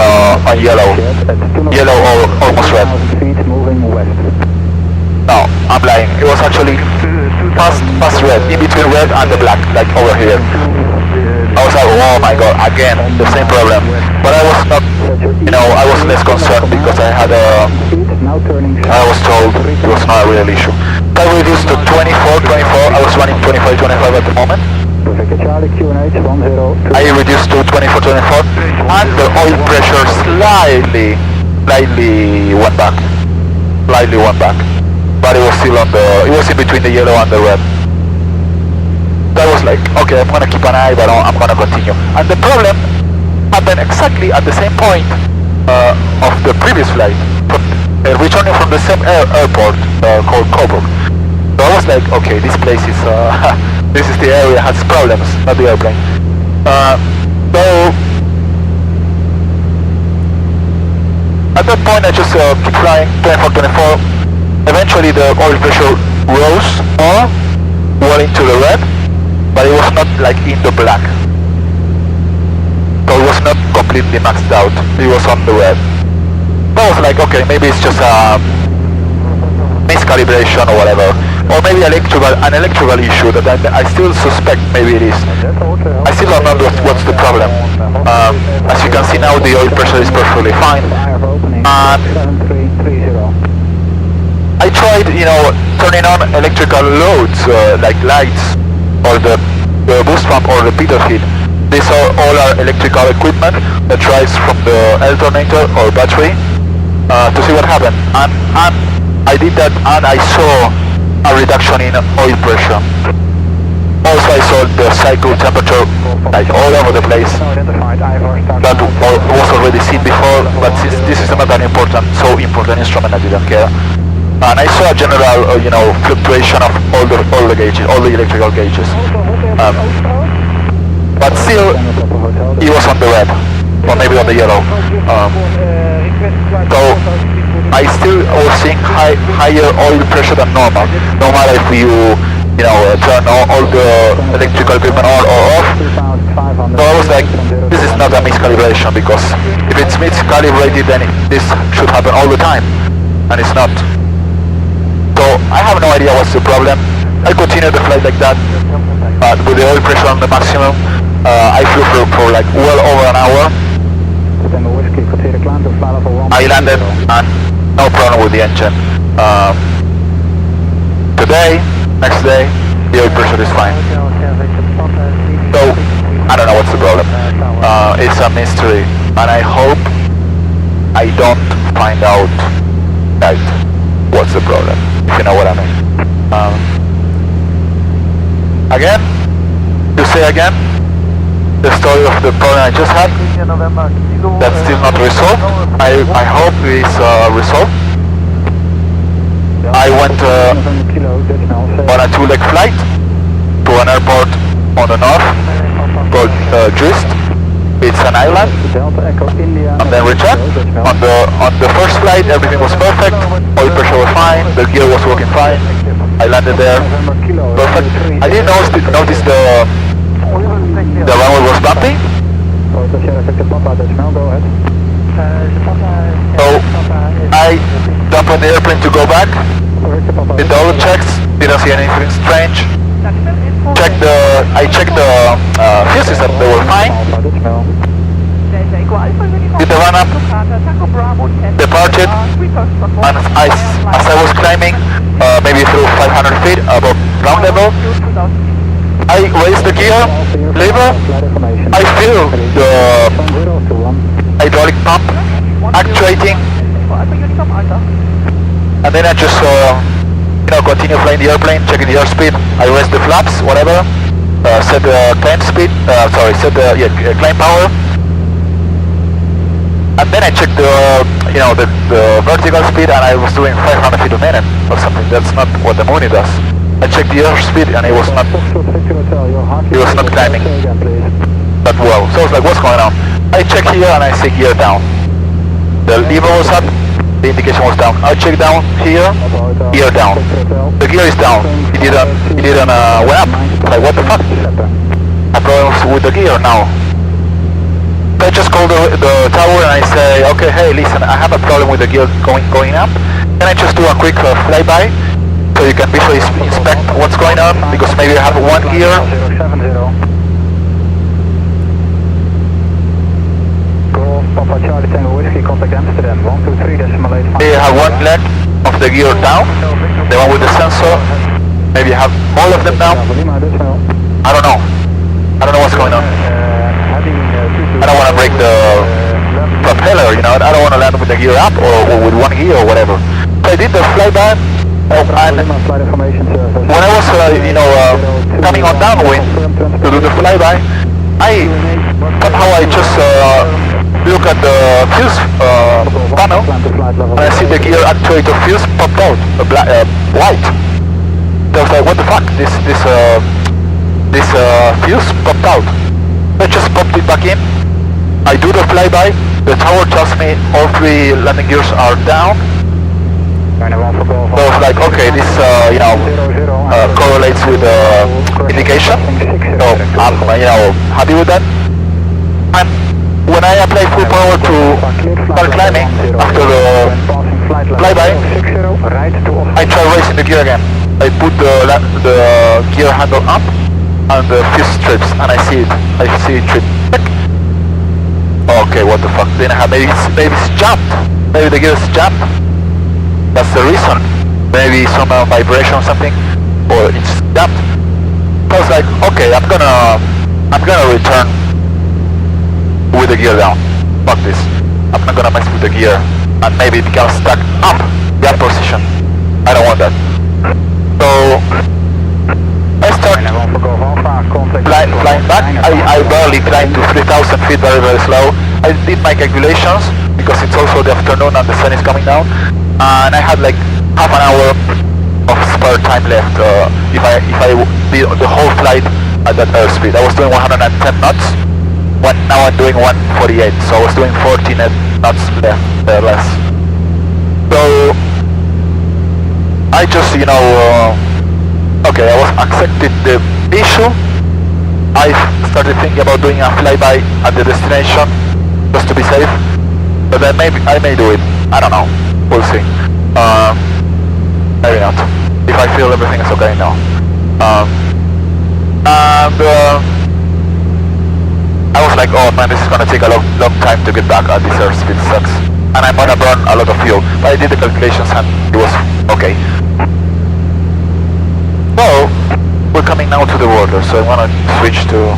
yellow or almost red. No, I'm lying. It was actually past red, in between red and the black, like over here. I was like, oh my god, again, the same problem. But I was not, I was less concerned because I was told it was not a real issue. I reduced to 24, I was running 25 at the moment. I reduced to 24, and the oil pressure slightly went back. But it was still it was in between the yellow and the red. That was like, okay, I'm gonna keep an eye, but I'm gonna continue. And the problem happened exactly at the same point of the previous flight, returning from the same airport called Coburg. So I was like, okay, this place is, this is the area that has problems, not the airplane. So at that point, I just keep flying 24. Eventually, the oil pressure rose more, well into the red, but it was not like in the black. So it was not completely maxed out. It was on the red. I was like, okay, maybe it's just a miscalibration or whatever, or maybe an electrical issue that I still suspect maybe it is. I still don't know what's the problem. As you can see now, the oil pressure is perfectly fine. I tried, turning on electrical loads like lights or the boost pump or the pitot heat. These are all our electrical equipment that drives from the alternator or battery to see what happened. And I did that, and I saw a reduction in oil pressure. Also, I saw the cycle temperature like all over the place. That was already seen before, but since this is not an so important instrument, I didn't care. And I saw a general, fluctuation of all the gauges, all the electrical gauges. But still, it was on the red, or maybe on the yellow. So I still was seeing higher oil pressure than normal. No matter if you turn all the electrical equipment on or off. So I was like, this is not a miscalibration, because if it's miscalibrated, then this should happen all the time, and it's not. So I have no idea what's the problem. I continued the flight like that, but with the oil pressure on the maximum. I flew for like well over an hour. I landed and no problem with the engine. Today, next day, the oil pressure is fine. So I don't know what's the problem. It's a mystery, and I hope I don't find out that what's the problem, if you know what I mean. Again, to say again, the story of the problem I just had, that's still not resolved. I hope it's resolved. I went on a 2-leg flight to an airport on the north called Juist. It's an island, and then retract. On the first flight, everything was perfect. Oil pressure was fine. The gear was working fine. I landed there, perfect. I didn't notice the runway was bumpy. So I jumped on the airplane to go back. Did all the checks. Didn't see anything strange. I checked the fuses, and they were fine. Did the run up, departed, and as I was climbing, maybe through 500 feet above ground level, I raised the gear lever. I feel the hydraulic pump actuating, and then I just continue flying the airplane, checking the airspeed. I raised the flaps, whatever, set the climb speed, set the climb power, and then I checked the vertical speed, and I was doing 500 feet a minute or something. That's not what the Mooney does. I checked the airspeed, and it was not climbing that well. So I was like, what's going on? I check here, and I see gear down. The lever was up, the indication was down. I check down here, gear down. The gear is down. It didn't went up. Like, what the fuck? I have problems with the gear now. So I just call the tower, and I say, okay, hey, listen, I have a problem with the gear going up. Then I just do a quick flyby, so you can visually inspect what's going on, because maybe I have one gear. Papa Charlie Tango Whiskey, contact Amsterdam, 123.8. They have one leg of the gear down, the one with the sensor. Maybe you have all of them down. I don't know. I don't know what's going on. I don't want to break the propeller, I don't want to land with the gear up or with one gear or whatever. So I did the flyby, and when I was, coming on downwind to do the flyby, somehow I just look at the fuse panel, and I see the gear actuator fuse popped out, white. So I was like, what the fuck? This fuse popped out. I just popped it back in. I do the flyby. The tower tells me all 3 landing gears are down. So I was like, okay, this correlates with the indication. So I'm happy with that. And when I apply full power to start climbing after the flyby, I try raising the gear again. I put the gear handle up and the fuse strips, and I see it trip. Okay, what the fuck? Then I have maybe it's jumped. Maybe the gear is jumped. That's the reason. Maybe some vibration or something, or it's jumped. So I was like, okay, I'm gonna return with the gear down. Fuck this. I'm not gonna mess with the gear, and maybe it becomes stuck up that position. I don't want that. So I start flying back. I barely climbed to 3,000 feet very, very slow. I did my calculations, because it's also the afternoon and the sun is coming down, and I had like half an hour of spare time left if I did the whole flight at that airspeed. I was doing 110 knots. Now I'm doing 148, so I was doing 14 knots less. So I just, okay, I was accepted the issue. I started thinking about doing a flyby at the destination just to be safe, but then maybe I may do it. I don't know. We'll see. Maybe not. If I feel everything is okay, no. I was like, oh man, this is gonna take a long time to get back at this airspeed, sucks. And I'm gonna burn a lot of fuel. But I did the calculations and it was okay. So, we're coming now to the border, so I wanna switch to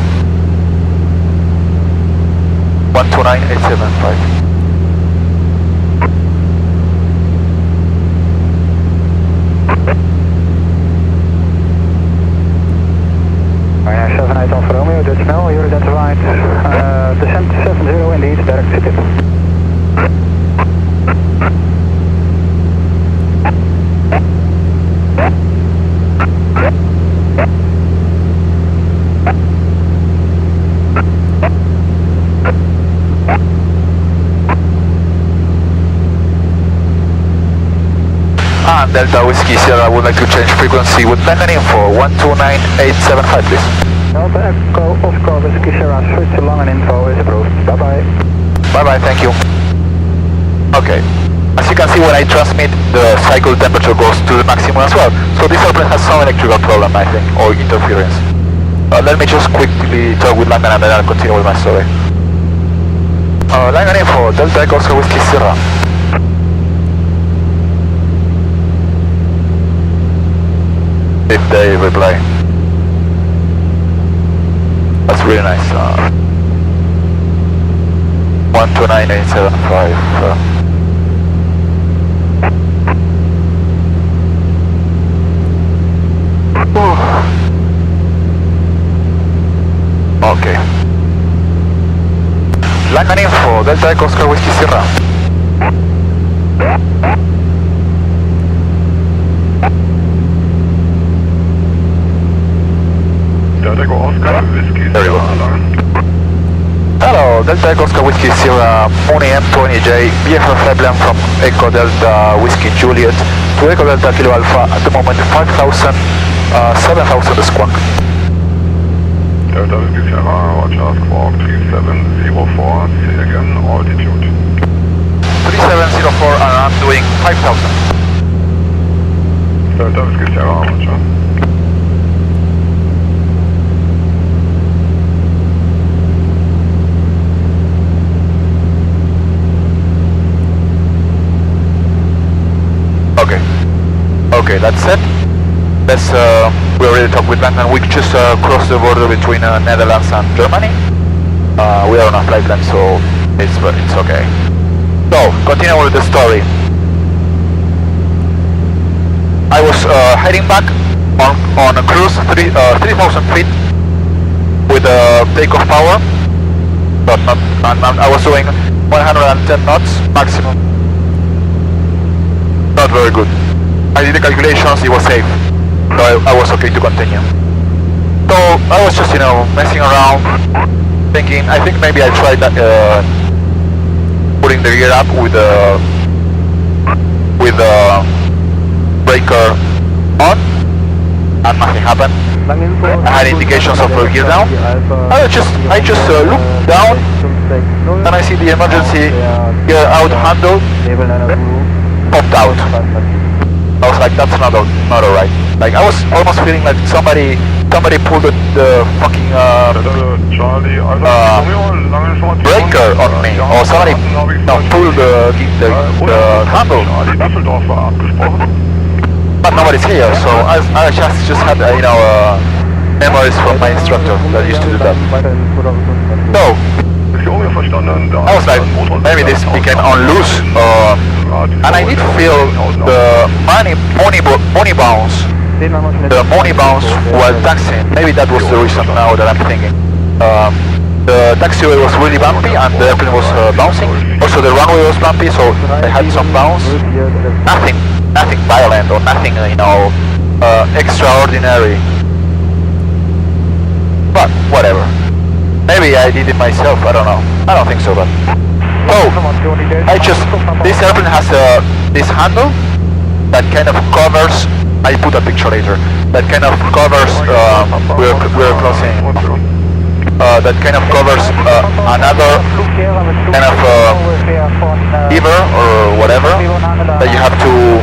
129.875. Ryanair 78 Alfa Romeo, Dutch Mel, you're identified. Descent 70 indeed, direct ticket. Delta Whiskey Sierra, I would like to change frequency with landing info 129.875 please. Delta Echo Oscar Whiskey Sierra, switch to long and info is approved. Bye bye. Bye bye, thank you. Okay, as you can see when I transmit, the cycle temperature goes to the maximum as well. So this airplane has some electrical problem, I think, or interference. Let me just quickly talk with Langan and then I'll continue with my story. Langan info, Delta Echo Oscar Whiskey Sierra. If they reply. That's really nice. 129.875. Okay. Langan info, Delta Echo Oscar Whiskey Sierra. Delta Echo Oscar Whiskey Sierra. Hello, Delta Echo Oscar Whiskey Sierra, Pony M20J, VFR Flyblend from Echo Delta Whiskey Juliet to Echo Delta Kilo Alpha, at the moment 5,000, 7,000 squawk. Delta Whiskey Sierra, Roger, squawk 3704, say again, altitude. 3704 and I'm doing 5,000. Delta Whiskey Sierra, Roger. Okay, that's it. Let's, we already talked with Langan. We just crossed the border between Netherlands and Germany. We are on a flight plan, so it's okay. So, continue with the story. I was heading back on a cruise 3,000 feet with takeoff power, but I was doing 110 knots maximum. Not very good. I did the calculations, it was safe, so I was okay to continue. So I was just, messing around, thinking, I think maybe I tried that, putting the gear up with the breaker on, and nothing happened. I had indications of the gear down. I just looked down, and I see the emergency gear out handle popped out. I was like, that's not alright. Like, I was almost feeling like somebody pulled the fucking breaker on me, or somebody pulled the handle. But nobody's here, so I just had memories from my instructor that used to do that. So I was like, maybe this became on loose, and I did feel the money bounce. The money bounce while taxiing. Maybe that was the reason now that I'm thinking. The taxiway was really bumpy and the airplane was bouncing. Also the runway was bumpy, so I had some bounce. Nothing violent or nothing, extraordinary. But whatever. Maybe I did it myself, I don't know. I don't think so, but... Oh, this airplane has this handle that kind of covers I put a picture later. That kind of covers, we're closing. That kind of covers another kind of lever or whatever that you have to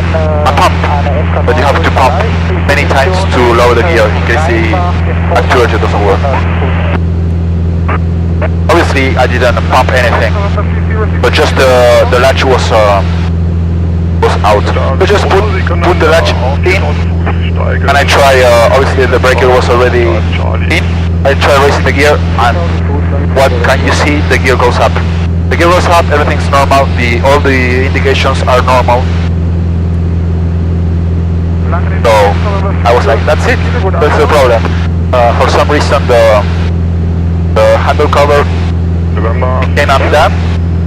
pump. But you have to pump many times to lower the gear in case the actuator doesn't work. Obviously, I didn't pump anything, but just the latch was out. So just put the latch in, and I try. Obviously, the breaker was already in. I try raising the gear, and what can you see? The gear goes up. The gear goes up. Everything's normal. All the indications are normal. So I was like, that's it. That's the problem. For some reason, the handle cover cannot damp,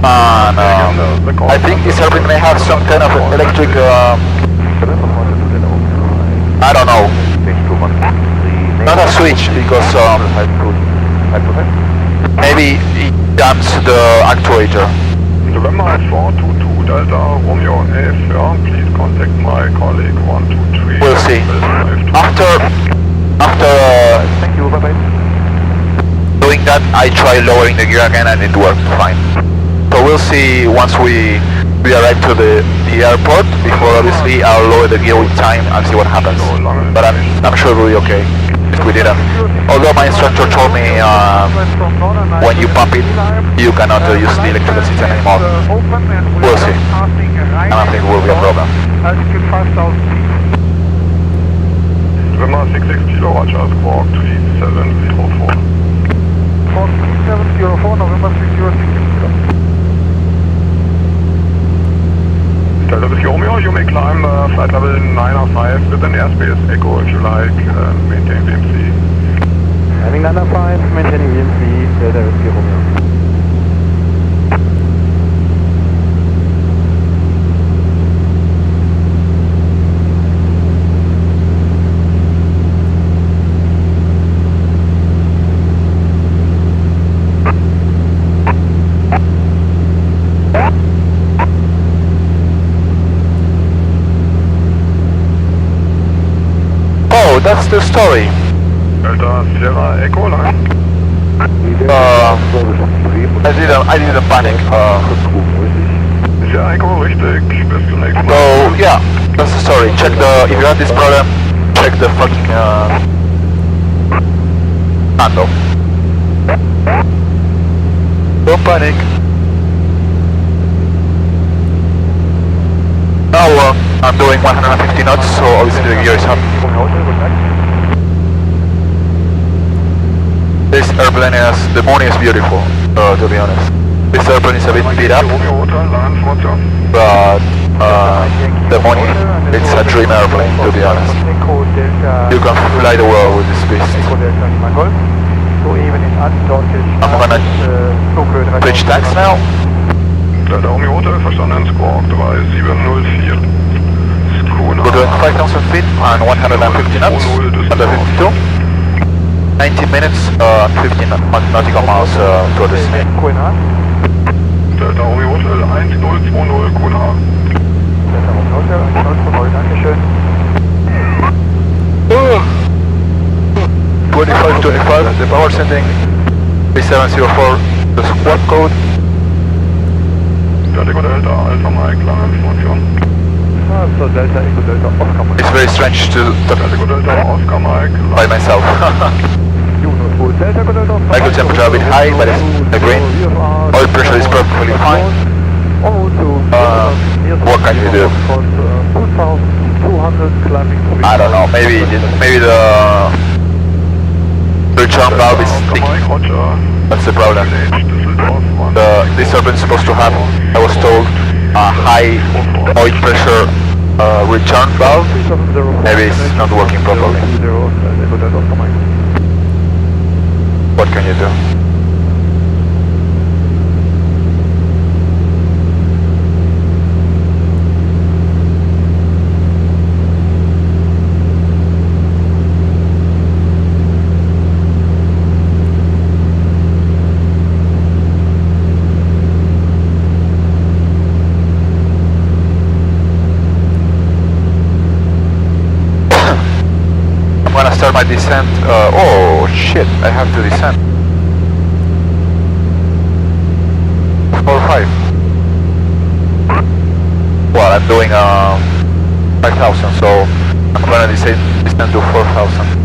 and I think this airplane may have some kind of electric, I don't know, not a switch, because maybe it damps the actuator. November 422 Delta Romeo AF, please contact my colleague 123. We'll see. After Thank you, bye-bye. doing that, I try lowering the gear again and it worked fine. So we'll see once we arrive to the airport. Before, obviously, I'll lower the gear with time and see what happens. But I'm sure we'll be okay if we didn't. Although my instructor told me when you pump it, you cannot use the electrical system anymore. We'll see. I don't think it will be a problem. November 66 Kilo Roger, squawk 3704. 3704, November 606 Kilo. Delta Whiskey Romeo, you may climb flight level 905 within airspace Echo if you like, maintain VMC. Having 905, maintaining VMC, Delta Whiskey Romeo. That's the story. Delta Sierra Echo line. I didn't panic. Sierra Echo, richtig. Best connect. So yeah, that's the story. Check if you have this problem, check the fucking handle. Don't panic. Now I'm doing 150 knots, so obviously the gear is up. This airplane the morning is beautiful, to be honest. This airplane is a bit beat up, but the morning, it's a dream airplane, to be honest. You can fly the world with this beast. I'm gonna switch tacks now. Delta Romeo Hotel, verstanden, squawk 3704. We're doing 5,000 feet and 150 knots, under 52. 90 minutes, 15 nautical miles to the sea. Delta Romeo Hotel 1020 QNH. Delta Romeo Hotel 1020, dankeschön. 2525, the power sending 3704, the squad code. Delta Echo Delta Alpha Mike, lange Information. So Delta Echo Delta Oscar Mike. It's very strange to talk Delta Echo Delta Oscar Mike. by myself. Vehicle temperature a bit high, but it's green. Oil pressure is perfectly fine. What can you do? I don't know. Maybe the return valve is sticky. That's the problem. This airplane is supposed to have, I was told, a high oil pressure return valve. Maybe it's not working properly. What can you do? my descent. Oh shit! I have to descend. 4-5. Well, I'm doing 5,000, so I'm gonna descend to 4,000.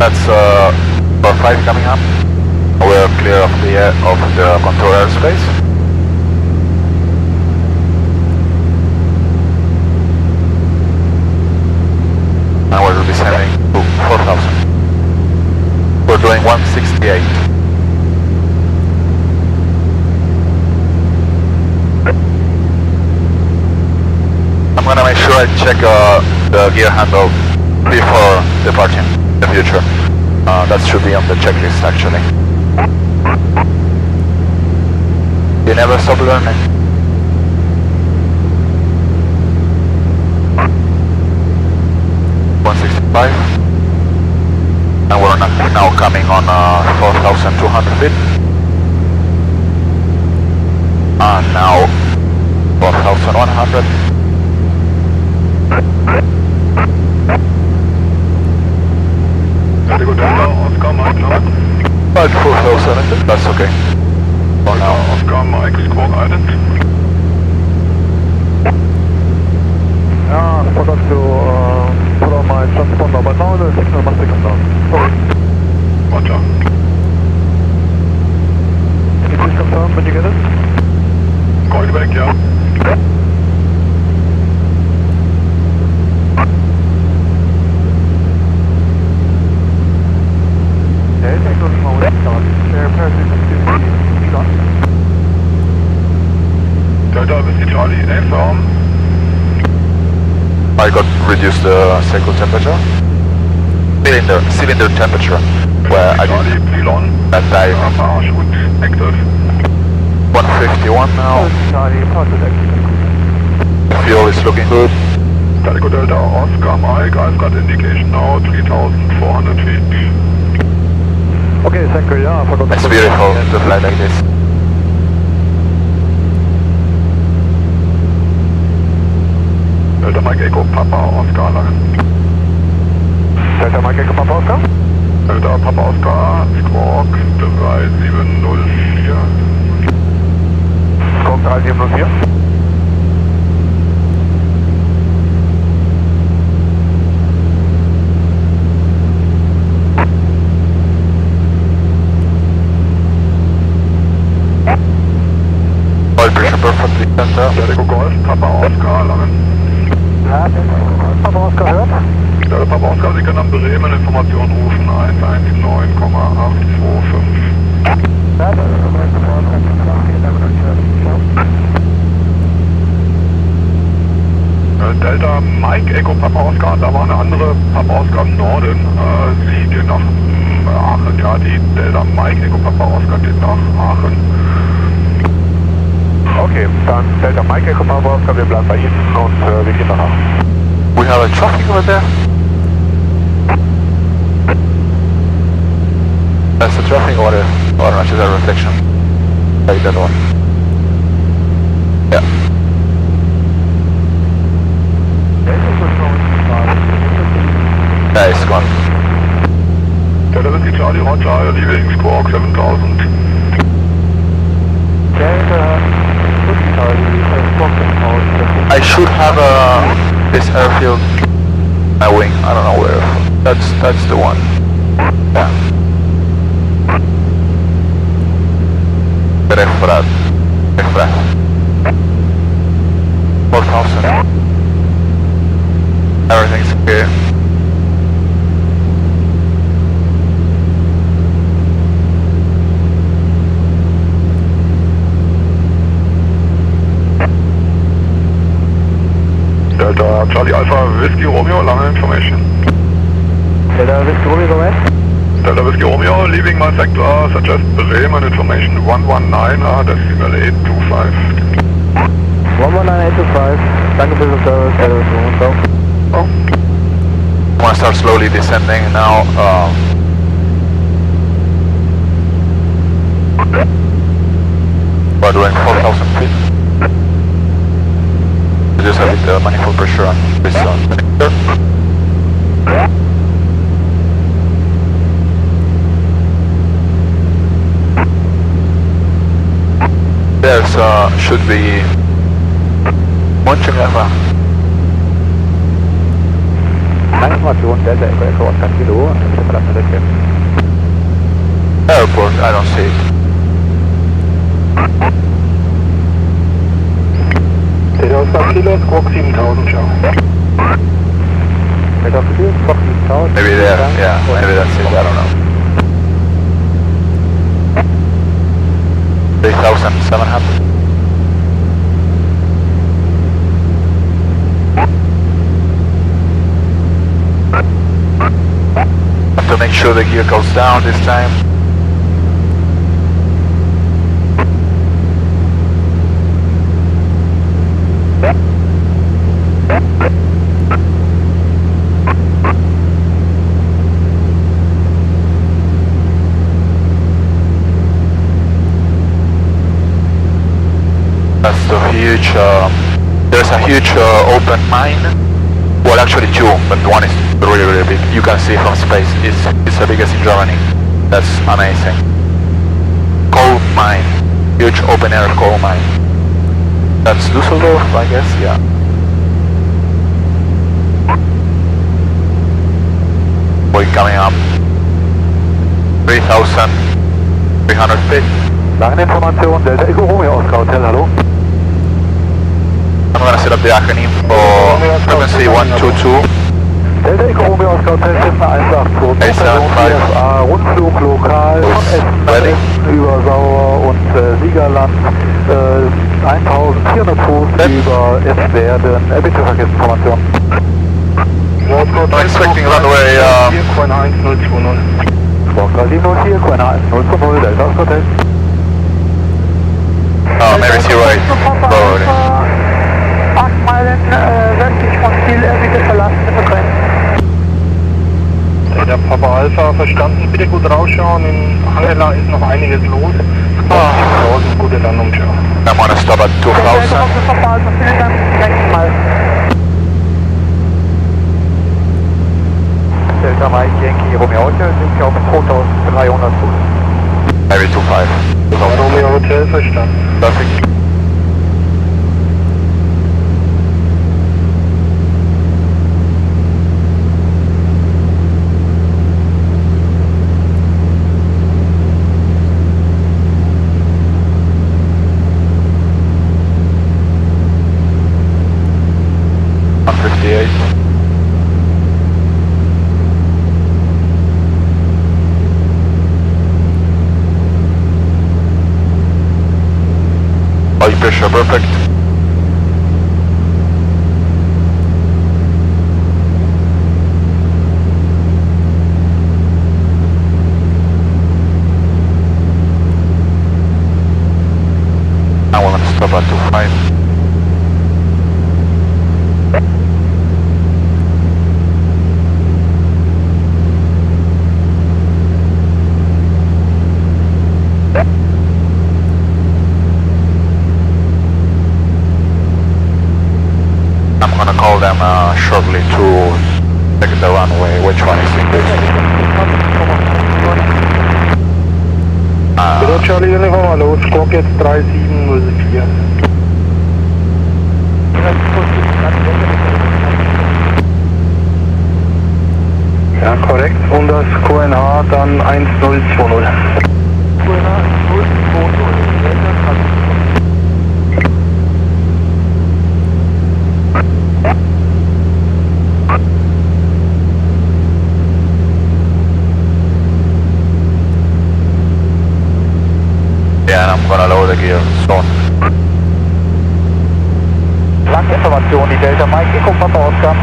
That's 4-5 coming up. We're clear of the control airspace. And we're descending to 4,000. We're doing 168. I'm gonna make sure I check the gear handle before departing. The future. That should be on the checklist actually. You never stop learning. $165. And we're now coming on 4,200 feet. And now 4,100. Oscar Mike, About 4,000, that's okay. For now. Oscar Mike, squawk island. Yeah, I forgot to put on my transponder, but now the signal must have come down. Sorry. Roger. Can you please confirm when you get it? Going back, yeah. Delta Whiskey Charlie, affirm. I got reduced the cycle temperature. Cylinder temperature. Where I Charlie, did Pylon. that dive. Parachute active. 151 now. Charlie, parachute active. The fuel is looking good. Calico Delta, Oscar Mike, I've got indication now, 3,400 feet. Okay, thank you, yeah, I forgot to It's put beautiful to fly like this. Delta Mike Echo Papa Oscar Langen. Delta Mike Echo Papa Oscar? Delta Papa Oscar, Squawk 3704. Squawk 3704. Oil pressure perfectly center. Delta Golf, Papa Oscar Langen. Papa Oscar hört? Delta Papa Oscar, Sie können an Bremen Informationen rufen, 119,825. Delta Mike Echo Papa Oscar, da war eine andere Papa Oscar im Norden. Sie geht nach Aachen, ja, die Delta Mike Echo Papa Oscar geht nach Aachen. Okay, dann Delta Mike Echo Papa Oscar, wir bleiben bei Ihnen und wir gehen nach Aachen. We have a traffic over there. That's the traffic or not, just a reflection. Like that one. Yeah. Yeah, it's gone. Delta Whiskey Charlie Roger, leaving Squawk 7000. I should have this airfield a wing. I don't know where. That's the one. Yeah. Retract. 4,000. Everything's here. Delta Charlie Alpha Whiskey Romeo, lange information. Delta Whiskey Romeo, go ahead. Delta Whiskey Romeo, leaving my sector, suggest Bremen information 119, decimal 825. 119825. Danke für den Service, Delta. Oh. I want to start slowly descending now. We're doing 4,000 feet. We just have the manifold pressure on this connector. There's should be Mönchengladbach. Information, Delta Echo, Oscar Kilo, verlassen Decke. Airport, I don't see it. Delta Oscar Kilo, Squawk 7000, ciao. Delta Kilo, Squawk 7000. Maybe there, yeah, maybe that's it, I don't know. 3,700. Have to make sure the gear goes down this time. That's a huge, there's a huge open mine. Well, actually two, but one is really, really big. You can see from space. It's the biggest in Germany. That's amazing. Coal mine. Huge open air coal mine. That's Düsseldorf, I guess, yeah. We're coming up. 3,300 feet. Lageninformation, Delta Echo Romeo, Oscar Hotel, hallo. I'm gonna set up the Aachen info frequency 122. Delta Echo Romeo, Oscar Hotel, Cessna 182. PSA, Rundflug lokal von Essen nach Essen über Sauer und Siegerland. 1400 Fuß über Essen werden. Bitte Verkehrsinformation. I'm expecting runway 4.1020. Squawk 304, QNH 1020, Delta Oscar Hotel. oh, maybe 08. Probably. 8 Meilen westlich von Ziel, bitte verlassen die Frequenz. Der Papa Alpha verstanden, bitte gut rausschauen, in Angela ist noch einiges los. 1000, gute Landung, ciao. I'm gonna stop at 2,000. Papa Alpha, vielen Dank, nächstes Mal. Delta Mike Yankee Romeo Hotel sind wir auf 2300 Fuß. Maybe 2,5. Romeo Hotel verstanden. Perfect. Oil pressure perfect. Now we're gonna stop at 2,5. I'm gonna call them shortly to check the runway, which one is in this. Bitte Charlie Uniform, hallo, Squawk jetzt 3704. Ja, korrekt. Und das QNH dann 1020. Yeah, and I'm gonna lower the gear soon. Lange Information, die Delta Mike Echo Papa Oscar.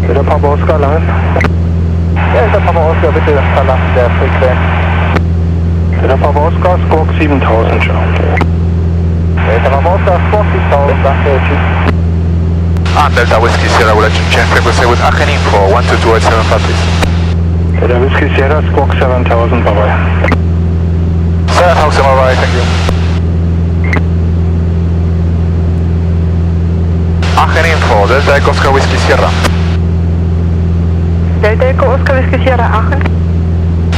Delta Papa Oscar langen. Delta Papa Oscar, bitte verlassen der Frequenz. Delta Papa Oscar, Squawk 7000, ciao. Delta Papa Oscar, Squawk 7000, danke, tschüss. And Delta Whiskey Sierra will change frequency with Aachen info 12287 please. Delta Whiskey Sierra, Squawk 7000, bye bye. 7000, bye bye, thank you. Aachen info, Delta Echo Oscar Whiskey Sierra. Delta Echo Oscar Whiskey Sierra Aachen.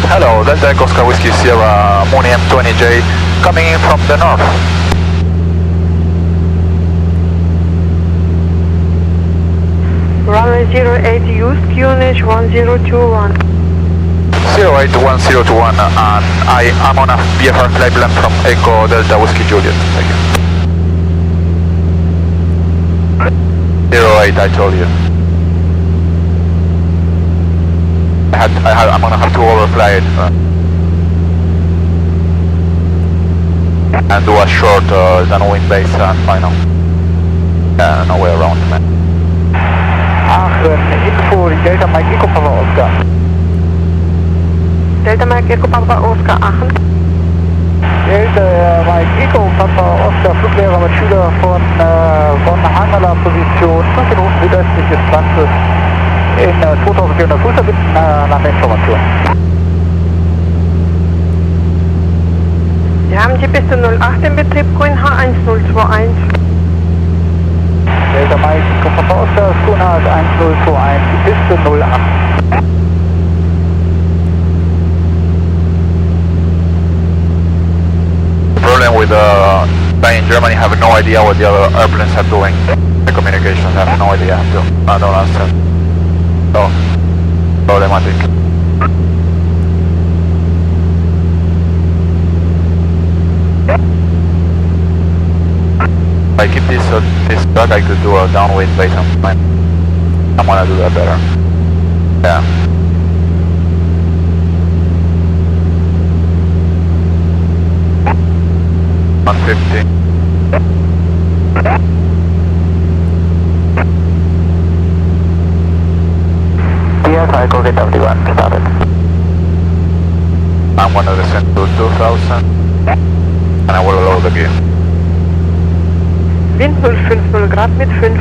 Hello, Delta Echo Oscar Whiskey Sierra Mooney M20J coming in from the north. Runway 08 Juist QNH 1021. 081021 and I am on a VFR flight plan from Echo Delta Whiskey Juliet. Thank you. 08, I told you. I'm gonna have to overfly it and do a short downwind base and final. Yeah, no way around, man. Aachen, info, Delta Mike Echo Papa Oscar. Delta Mike Echo Papa Oscar Aachen. Delta Mike Echo Papa Oscar, Fluglehrer mit Schüler von Hangala Position 5 Minuten südöstlich des Platzes in 2400 Fuß verbinden nach der Information. Wir haben die Piste 08 in Betrieb, Grün H1021. Delta Mike Echo Papa Oscar, Grün H1021, die Piste 08. The problem with flying in Germany, I have no idea what the other airplanes are doing. The communications, I have no idea. I don't understand. So, problematic. If I keep this track, I could do a downwind base on mine. I'm gonna do that better. Yeah. $150. DS cycle GW1 started. I'm gonna descend to 2000 and I will load the gear. Wind 050 Grad mit 5.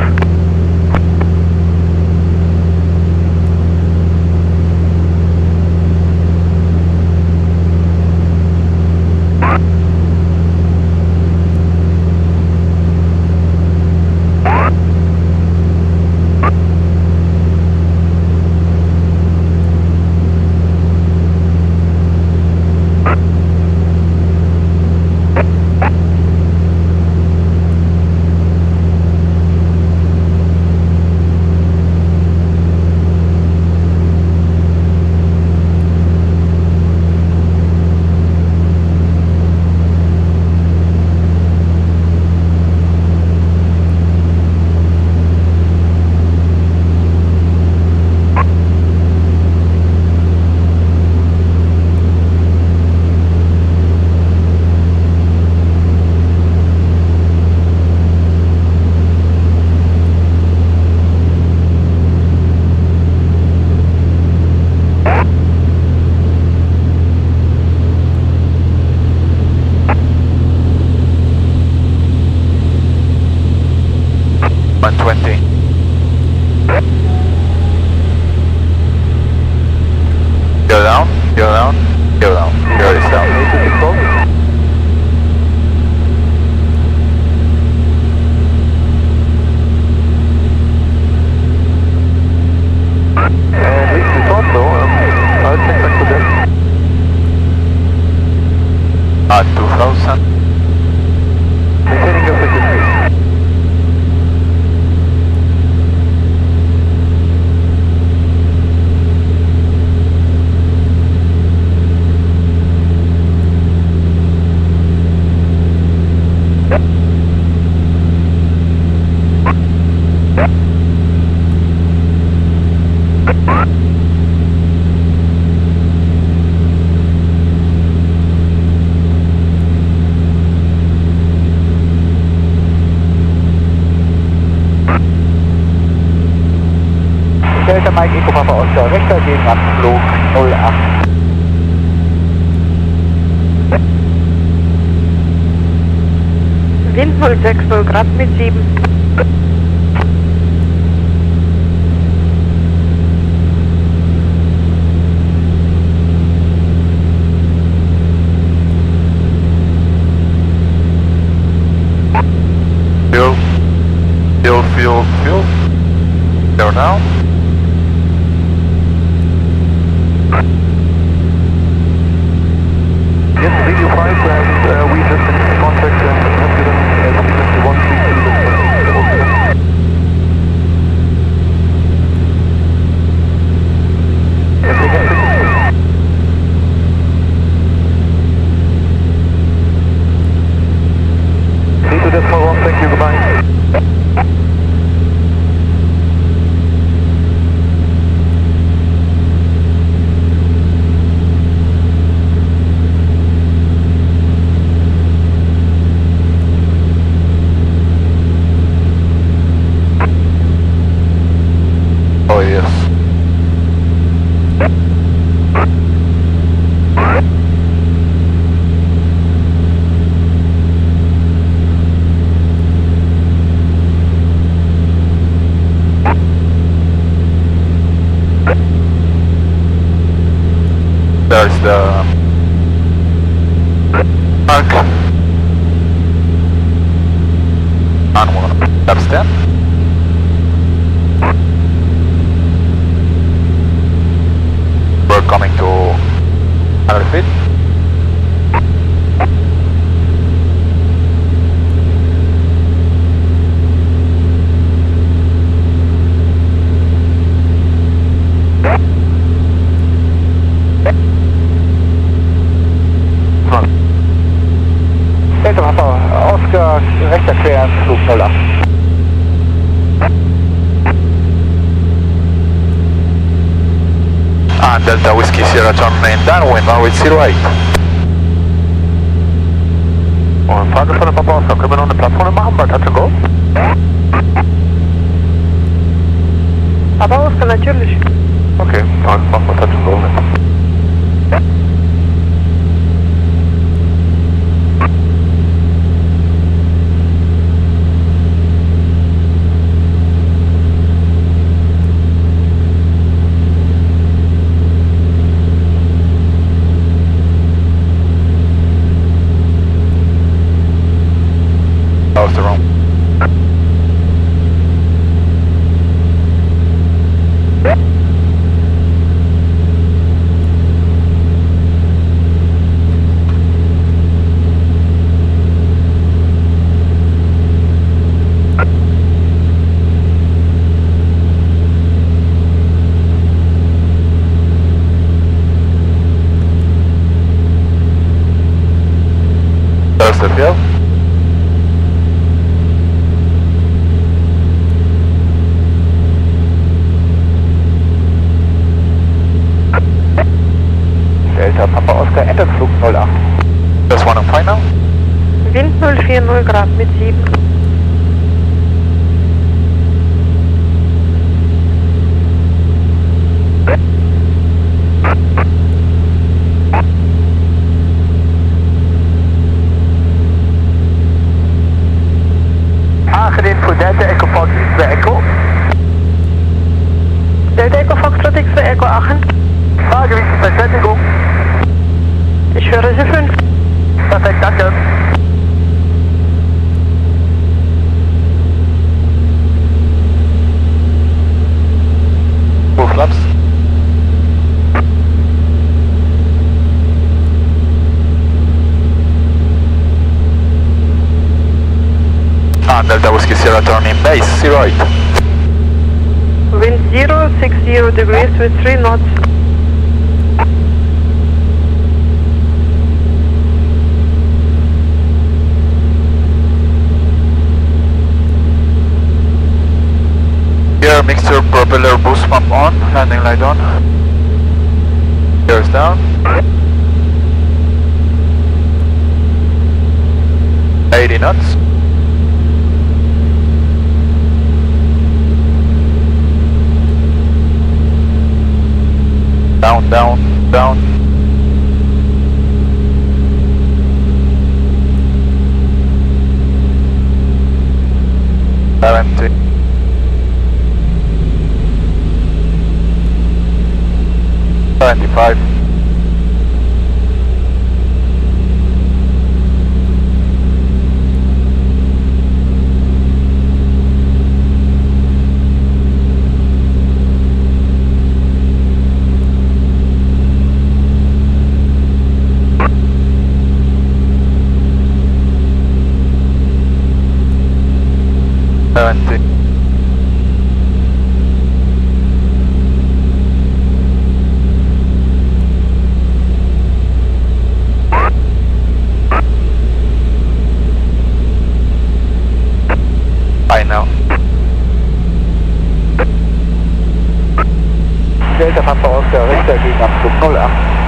Delta Mike Eco Papa Oscar, rechter Gegenabflug 08. Wind 060 Grad mit 7. Fuel. There now. Yes, Radio 5, and we just finished contact and have given frequency 132. Yes, again, please. 3.1, thank you, goodbye. Oh yes. There's the arc. And one. That's 10. We're coming to 100 feet. Delta Papa Oscar, rechter Queranflug 08. And Delta Whiskey Sierra turning downwind, now it's 08. Und Frage von der Papa Oscar, können wir noch eine Plattform machen bei Touch and Go? Papa Oscar, natürlich. Okay, dann machen wir Touch and Go mit. That was the wrong. There's the field. Delta Papa Oscar, Enterflug 08. There's one on final. Wind 040 Grad mit 7. Aachen Info Delta Echo Fox X Echo. Delta Echo Foxtrot X Echo Aachen. Frage, wie ist die Verständigung? Ich höre Sie 5. Perfekt, danke. Full flaps. And Delta Whiskey Sierra turning base 08. Wind 060 degrees with 3 knots. Here mixture propeller boost pump on, landing light on. Gears down. 80 knots. empty. $75. I know. Delta Papa Oscar, Richter gegen Abflug 08.